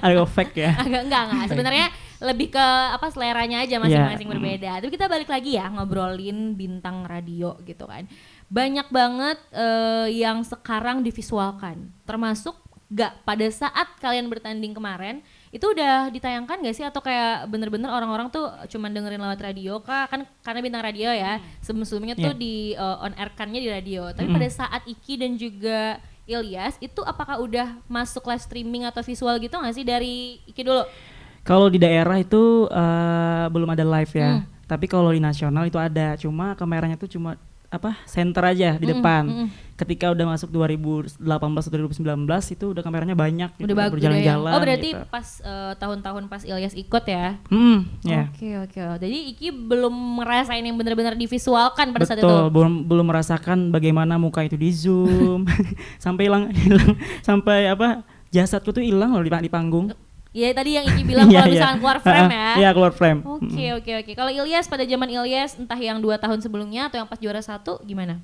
Agak fake ya. Agak enggak. Sebenarnya lebih ke apa seleranya aja masing-masing berbeda. Tapi kita balik lagi ya ngobrolin bintang radio gitu kan. Banyak banget yang sekarang divisualkan. Termasuk nggak pada saat kalian bertanding kemarin itu udah ditayangkan gak sih atau kayak bener-bener orang-orang tuh cuman dengerin lewat radio kah? Kan karena bintang radio ya sebelum-sebelumnya tuh di on air-kannya di radio. Tapi pada saat Iki dan juga Ilyas itu apakah udah masuk live streaming atau visual gitu gak sih dari Iki dulu? Kalau di daerah itu belum ada live ya. Tapi kalau di nasional itu ada. Cuma kameranya tuh cuma center aja di depan. Ketika udah masuk 2018 atau 2019 itu udah kameranya banyak gitu, udah bagus berjalan-jalan. Oh berarti gitu. pas tahun-tahun pas Ilyas ikut ya? Oke. Jadi Iki belum ngerasain yang benar-benar divisualkan pada saat itu? Betul, belum merasakan bagaimana muka itu di zoom. Sampai hilang sampai jasadku tuh hilang loh di panggung. Iya tadi yang Iki bilang kalau misalkan keluar frame ya. Iya keluar frame. Oke. Kalau Ilyas pada zaman Ilyas entah yang 2 tahun sebelumnya atau yang pas juara 1 gimana?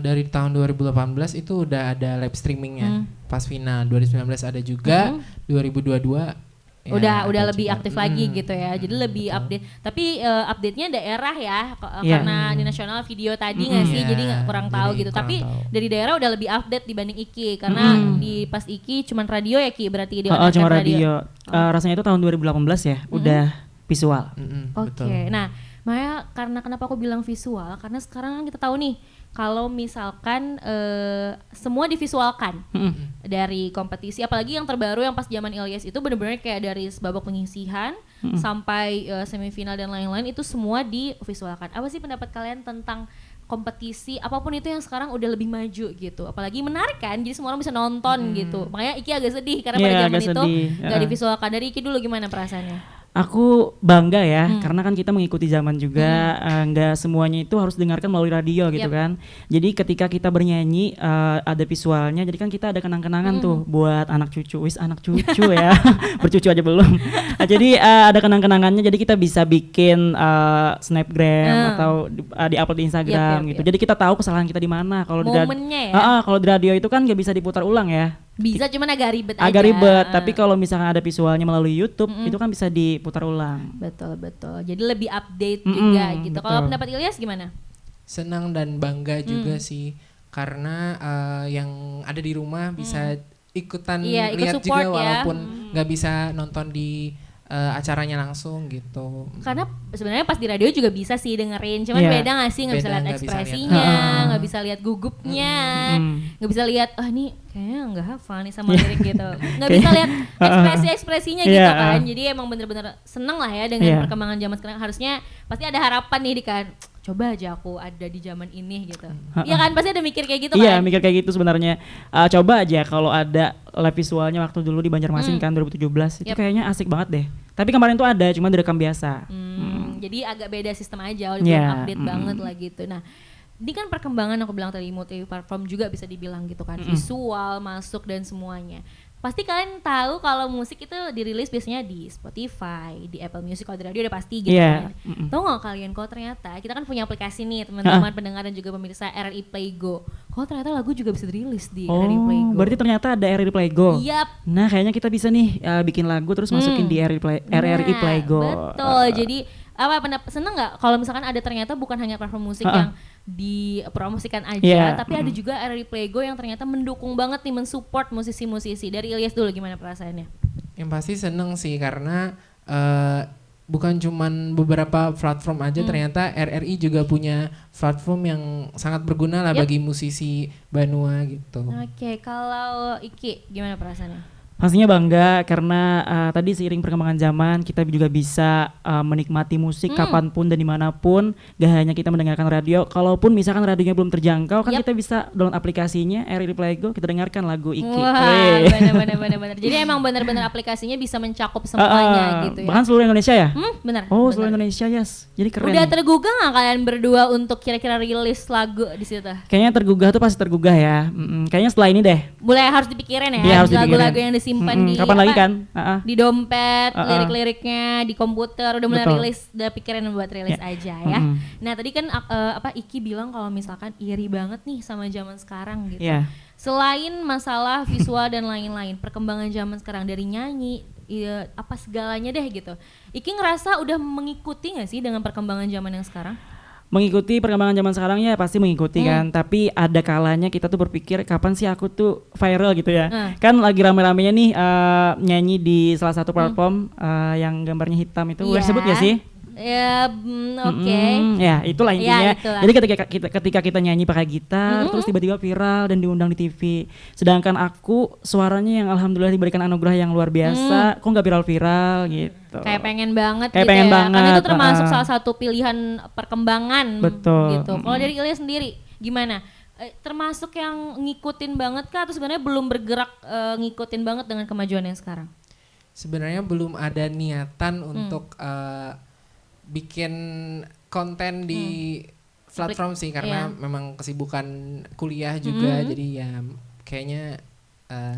Dari tahun 2018 itu udah ada live streamingnya. Pas final 2019 ada juga, 2022 udah lebih aktif lagi gitu ya. Jadi lebih update. Tapi update-nya daerah ya karena di nasional video tadi nggak sih, jadi nggak kurang tahu gitu. Tapi dari daerah udah lebih update dibanding Iki karena di pas Iki cuman radio ya Ki berarti di cuma radio. Rasanya itu tahun 2018 ya, udah visual. Oke. Nah, Maya karena kenapa aku bilang visual? Karena sekarang kan kita tahu nih kalau misalkan semua divisualkan dari kompetisi, apalagi yang terbaru yang pas zaman Ilyas itu benar-benar kayak dari babak penyisihan sampai semifinal dan lain-lain itu semua divisualkan. Apa sih pendapat kalian tentang kompetisi apapun itu yang sekarang udah lebih maju gitu, apalagi menarik kan, jadi semua orang bisa nonton gitu. Makanya Iki agak sedih karena pada zaman itu nggak divisualkan. Dari Iki dulu gimana perasaannya? Aku bangga ya, karena kan kita mengikuti zaman juga, nggak semuanya itu harus dengarkan melalui radio gitu kan. Jadi ketika kita bernyanyi ada visualnya, jadi kan kita ada kenang-kenangan tuh buat anak cucu, anak cucu ya, bercucu aja belum. Jadi ada kenang-kenangannya, jadi kita bisa bikin snapgram atau di-upload di Instagram gitu. Jadi kita tahu kesalahan kita di mana. Kalau di momennya ya. Kalau di radio itu kan nggak bisa diputar ulang ya. Bisa, cuman agak ribet aja. Agak ribet, tapi kalau misalkan ada visualnya melalui YouTube, itu kan bisa diputar ulang. Betul. Jadi lebih update juga gitu. Kalau pendapat Ilyas gimana? Senang dan bangga juga sih, karena yang ada di rumah bisa ikutan Iya, ikut lihat support juga ya. walaupun nggak bisa nonton di acaranya langsung gitu. Karena sebenarnya pas di radio juga bisa sih dengerin, cuman Iya. beda nggak sih, nggak bisa Beda, lihat nggak bisa ekspresinya, nggak bisa lihat gugupnya, nggak bisa lihat nih kayaknya nggak hafal nih sama lirik gitu, nggak bisa lihat ekspresinya gitu Iya. kan. Jadi emang bener-bener seneng lah ya dengan Iya. perkembangan zaman sekarang. Harusnya pasti ada harapan nih kan, coba aja aku ada di zaman ini gitu. Iya kan, pasti ada mikir kayak gitu Iya, kan. mikir kayak gitu sebenarnya. Coba aja kalau ada live visualnya waktu dulu di Banjarmasin kan 2017 itu kayaknya asik banget deh. Tapi kemarin tuh ada, cuma direkam biasa. Jadi agak beda sistem aja, belum Yeah, update banget lah gitu. Nah, ini kan perkembangan aku bilang tadi multi platform juga bisa dibilang gitu kan, visual masuk dan semuanya. Pasti kalian tahu kalau musik itu dirilis biasanya di Spotify, di Apple Music, kalau di radio udah pasti gitu Iya, kan. Tahu nggak kalian kalau ternyata kita kan punya aplikasi nih teman-teman pendengar dan juga pemirsa RRI Playgo. Kalau ternyata lagu juga bisa dirilis di RRI Playgo. Berarti ternyata ada RRI Playgo. Yap. Nah, kayaknya kita bisa nih bikin lagu terus masukin di RRI Playgo. Betul. Jadi seneng nggak kalau misalkan ada ternyata bukan hanya platform musik yang dipromosikan aja, Yeah. tapi ada juga RRI Playgo yang ternyata mendukung banget nih, mensupport musisi-musisi. Dari Ilyas dulu gimana perasaannya? Yang pasti seneng sih karena bukan cuman beberapa platform aja, ternyata RRI juga punya platform yang sangat berguna lah bagi musisi Banua gitu. Oke, kalau Iki gimana perasaannya? Pastinya bangga karena tadi seiring perkembangan zaman kita juga bisa menikmati musik kapanpun dan dimanapun. Gak hanya kita mendengarkan radio, kalaupun misalkan radionya belum terjangkau kan kita bisa download aplikasinya RRI Playgo, kita dengarkan lagu Iki. Wah, benar. Jadi emang benar-benar aplikasinya bisa mencakup semuanya gitu ya. Bahkan seluruh Indonesia ya? Benar. Oh, seluruh Indonesia, yes. Jadi keren. Udah tergugah nggak kalian berdua untuk kira-kira rilis lagu di situ? Kayaknya tergugah tuh pasti tergugah ya. Kayaknya setelah ini deh. Mulai harus dipikirin ya, Iya, harus lagu-lagu dipikirin. yang disimpan di Kapan lagi kan? di dompet, lirik-liriknya di komputer, udah mulai Betul. rilis, udah pikirin buat rilis aja ya. Nah tadi kan Iki bilang kalau misalkan iri banget nih sama zaman sekarang gitu. Iya. Selain masalah visual dan lain-lain, perkembangan zaman sekarang dari nyanyi, apa segalanya deh gitu. Iki ngerasa udah mengikuti nggak sih dengan perkembangan zaman yang sekarang? Mengikuti perkembangan zaman sekarang ya pasti mengikuti kan, tapi ada kalanya kita tuh berpikir kapan sih aku tuh viral gitu ya. Kan lagi rame-ramenya nih nyanyi di salah satu platform yang gambarnya hitam itu, boleh sebut gak sih? Ya, oke. Ya itulah intinya. Ya, itulah. Jadi ketika kita nyanyi pakai gitar terus tiba-tiba viral dan diundang di TV. Sedangkan aku suaranya yang alhamdulillah diberikan anugerah yang luar biasa, kok nggak viral-viral gitu. Kayak pengen banget Kayak gitu pengen ya. banget, Karena itu termasuk salah satu pilihan perkembangan. Betul. Gitu. Kalau dari Ilyas sendiri gimana? Termasuk yang ngikutin banget kah atau sebenarnya belum bergerak ngikutin banget dengan kemajuan yang sekarang? Sebenarnya belum ada niatan untuk bikin konten di platform sih, karena memang kesibukan kuliah juga, jadi ya kayaknya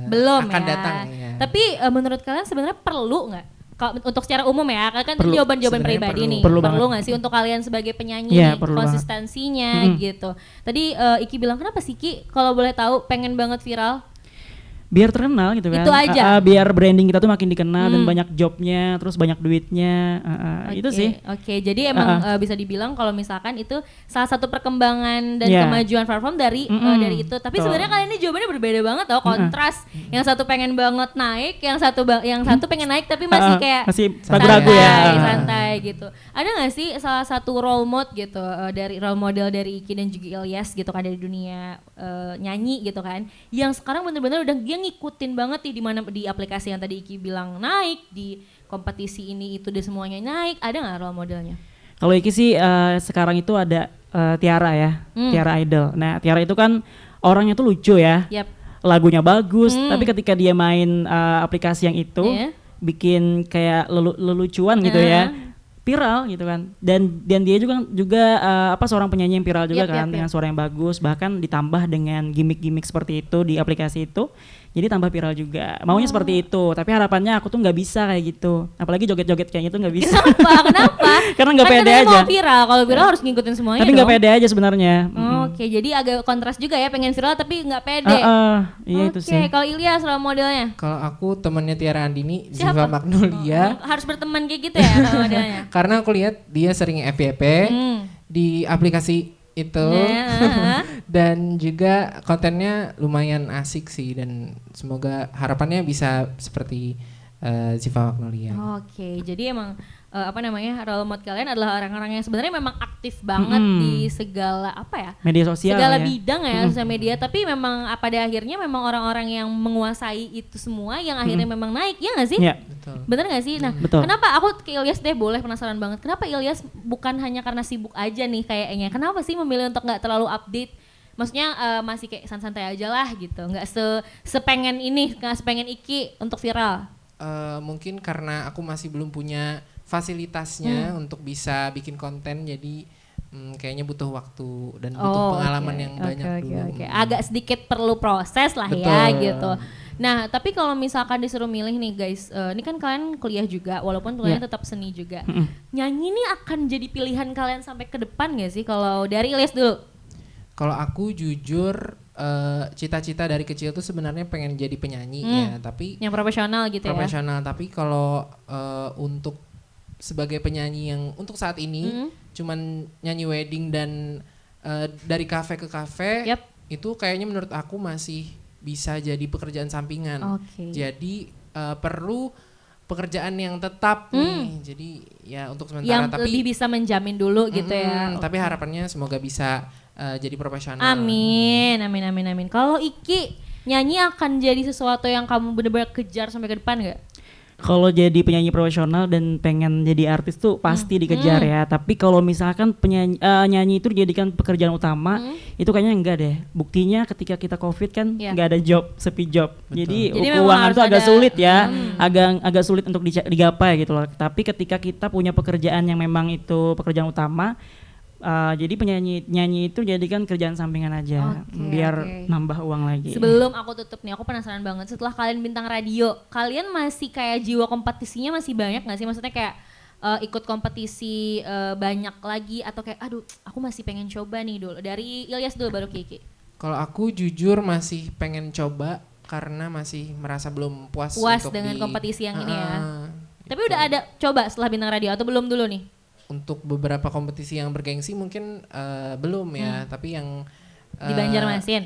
belum akan ya. datang ya. Tapi menurut kalian sebenarnya perlu nggak? Kalau untuk secara umum ya, kan Perlu. jawaban-jawaban Sebenarnya pribadi perlu. nih. Perlu Perlu banget. nggak sih untuk kalian sebagai penyanyi Iya, nih, perlu banget. konsistensinya gitu. Tadi Iki bilang kenapa sih Ki kalau boleh tahu pengen banget viral? Biar terkenal gitu kan. Itu aja. Biar branding kita tuh makin dikenal dan banyak jobnya, terus banyak duitnya. Itu sih. Oke, jadi emang bisa dibilang kalau misalkan itu salah satu perkembangan dan Iya. kemajuan platform dari itu. Tapi Betul. sebenarnya kalian ini jawabannya berbeda banget loh, kontras. Yang satu pengen banget naik, yang satu pengen naik tapi masih kayak masih ragu-ragu ya. santai gitu. Ada nggak sih salah satu role model gitu dari role model dari Iki dan juga Ilyas gitu kan dari dunia nyanyi gitu kan, yang sekarang bener-bener udah dia ngikutin banget nih di mana di aplikasi yang tadi Iki bilang naik, di kompetisi ini itu deh semuanya naik. Ada nggak role modelnya? Kalau Iki sih sekarang itu ada Tiara ya, Tiara Idol. Nah Tiara itu kan orangnya tuh lucu ya, Yap. lagunya bagus, tapi ketika dia main aplikasi yang itu, Iya. bikin kayak lelucuan gitu ya, viral gitu kan. Dan dia juga seorang penyanyi yang viral juga Yap, kan, yap, dengan suara yang bagus, bahkan ditambah dengan gimmick-gimmick seperti itu di aplikasi itu. Jadi tambah viral juga. Maunya seperti itu, tapi harapannya aku tuh nggak bisa kayak gitu. Apalagi joget-joget kayak gitu nggak bisa. Kenapa? Karena nggak Kan pede katanya aja. mau viral, kalau viral harus ngikutin semuanya Tapi dong. nggak pede aja sebenarnya. Oke, Oke, jadi agak kontras juga ya, pengen viral tapi nggak pede. Iya itu sih. Oke, kalau Ilyas role modelnya? Kalau aku temannya Tiara Andini, Siapa? Ziva Magnolia. Harus berteman kayak gitu ya role modelnya? Karena aku lihat dia sering FYP di aplikasi itu dan juga kontennya lumayan asik sih dan semoga harapannya bisa seperti Ziva Magnolia. Oke, jadi emang role model kalian adalah orang-orang yang sebenarnya memang aktif banget di segala media sosial segala ya. bidang ya sosial media, tapi memang pada akhirnya memang orang-orang yang menguasai itu semua yang akhirnya memang naik, ya nggak sih? Iya. Betul. Bener nggak sih? Nah, Betul. kenapa aku ke Ilyas deh, boleh, penasaran banget. Kenapa Ilyas bukan hanya karena sibuk aja nih kayaknya? Kenapa sih memilih untuk nggak terlalu update? Maksudnya masih kayak santai aja lah gitu, nggak sepengen Iki untuk viral. Mungkin karena aku masih belum punya fasilitasnya untuk bisa bikin konten, jadi kayaknya butuh waktu dan butuh pengalaman yang banyak dulu. Agak sedikit perlu proses lah. Betul. Ya gitu. Nah, tapi kalau misalkan disuruh milih nih guys, ini kan kalian kuliah juga, walaupun kuliahnya tetap seni juga. Nyanyi ini akan jadi pilihan kalian sampai ke depan gak sih? Kalau dari Ilyas dulu. Kalau aku jujur cita-cita dari kecil tuh sebenarnya pengen jadi penyanyi ya, tapi yang profesional gitu profesional, tapi kalau untuk sebagai penyanyi yang untuk saat ini cuman nyanyi wedding dan dari kafe ke kafe, itu kayaknya menurut aku masih bisa jadi pekerjaan sampingan. Jadi perlu pekerjaan yang tetap nih. Jadi ya untuk sementara, yang tapi lebih bisa menjamin dulu gitu ya. Tapi harapannya semoga bisa jadi profesional. Amin. Kalau Iki, nyanyi akan jadi sesuatu yang kamu benar-benar kejar sampai ke depan nggak? Kalau jadi penyanyi profesional dan pengen jadi artis tuh pasti dikejar ya. Tapi kalau misalkan nyanyi itu dijadikan pekerjaan utama, itu kayaknya enggak deh. Buktinya ketika kita COVID kan nggak ada job, sepi job. Jadi keuangan itu agak sulit ya, agak sulit untuk digapai gitu loh. Tapi ketika kita punya pekerjaan yang memang itu pekerjaan utama, jadi nyanyi itu jadikan kerjaan sampingan aja, biar nambah uang lagi. Sebelum aku tutup nih, aku penasaran banget. Setelah kalian bintang radio, kalian masih kayak jiwa kompetisinya masih banyak nggak sih? Maksudnya kayak ikut kompetisi banyak lagi, atau kayak aduh aku masih pengen coba nih dulu. Dari Ilyas dulu baru Kiki. Kalau aku jujur masih pengen coba karena masih merasa belum puas dengan kompetisi yang ini ya. Tapi udah ada coba setelah bintang radio atau belum dulu nih? Untuk beberapa kompetisi yang bergengsi mungkin belum ya, tapi yang di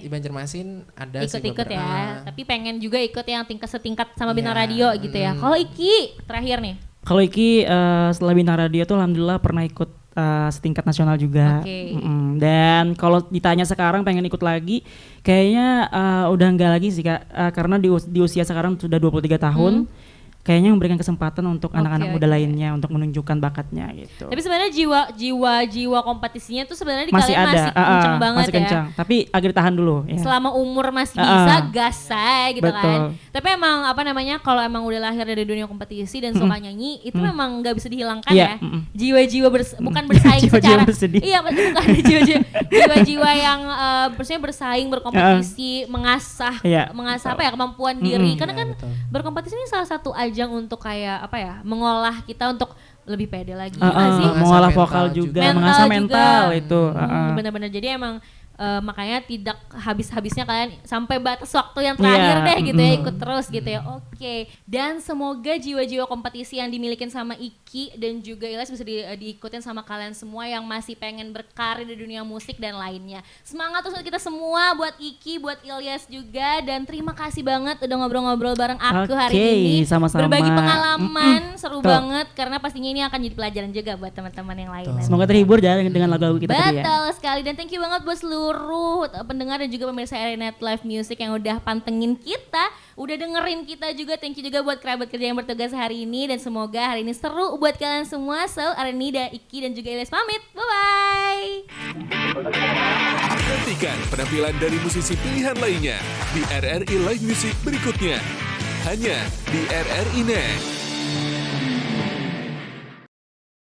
Banjarmasin ada ikut-ikut ya. Tapi pengen juga ikut yang setingkat sama bintang radio gitu ya. Kalau Iki terakhir nih. Kalau Iki setelah bintang radio tuh alhamdulillah pernah ikut setingkat nasional juga. Dan kalau ditanya sekarang pengen ikut lagi, kayaknya udah enggak lagi sih Kak, karena di usia sekarang sudah 23 tahun. Kayaknya memberikan kesempatan untuk anak-anak muda lainnya untuk menunjukkan bakatnya gitu. Tapi sebenarnya jiwa kompetisinya tuh sebenarnya di masih kalian ada, masih kenceng banget masih kencang. Tapi agak ditahan dulu ya. Selama umur masih bisa gasai gitu. Betul. Kan. Tapi emang kalau emang udah lahir dari dunia kompetisi dan suka nyanyi, itu memang nggak bisa dihilangkan ya. Jiwa-jiwa bukan bersaing secara iya, bukan jiwa-jiwa yang bersaing, berkompetisi, mengasah kemampuan diri. Karena kan berkompetisi ini salah satu ajang untuk kayak mengolah kita untuk lebih pede lagi. Mengolah vokal juga, mengasah mental itu. Benar-benar, jadi emang makanya tidak habis-habisnya kalian sampai batas waktu yang terakhir deh gitu ya, ikut terus gitu ya. Oke. Dan semoga jiwa-jiwa kompetisi yang dimilikin sama Iki dan juga Ilyas bisa diikutin sama kalian semua yang masih pengen berkarir di dunia musik dan lainnya. Semangat untuk kita semua, buat Iki, buat Ilyas juga, dan terima kasih banget udah ngobrol-ngobrol bareng aku hari ini. Sama-sama. Berbagi pengalaman seru banget, karena pastinya ini akan jadi pelajaran juga buat teman-teman yang lain. Semoga terhibur ya dengan lagu-lagu kita tadi ya. Betul sekali, dan thank you banget buat seluruh pendengar dan juga pemirsa RRI Live Music yang udah pantengin kita, udah dengerin kita juga. Thank you juga buat kerabat kerja yang bertugas hari ini, dan semoga hari ini seru buat kalian semua. So, Arenida, Iki dan juga Ilyas pamit. Bye-bye. Nantikan penampilan dari musisi pilihan lainnya di RRI Live Music berikutnya. Hanya di RRI Net.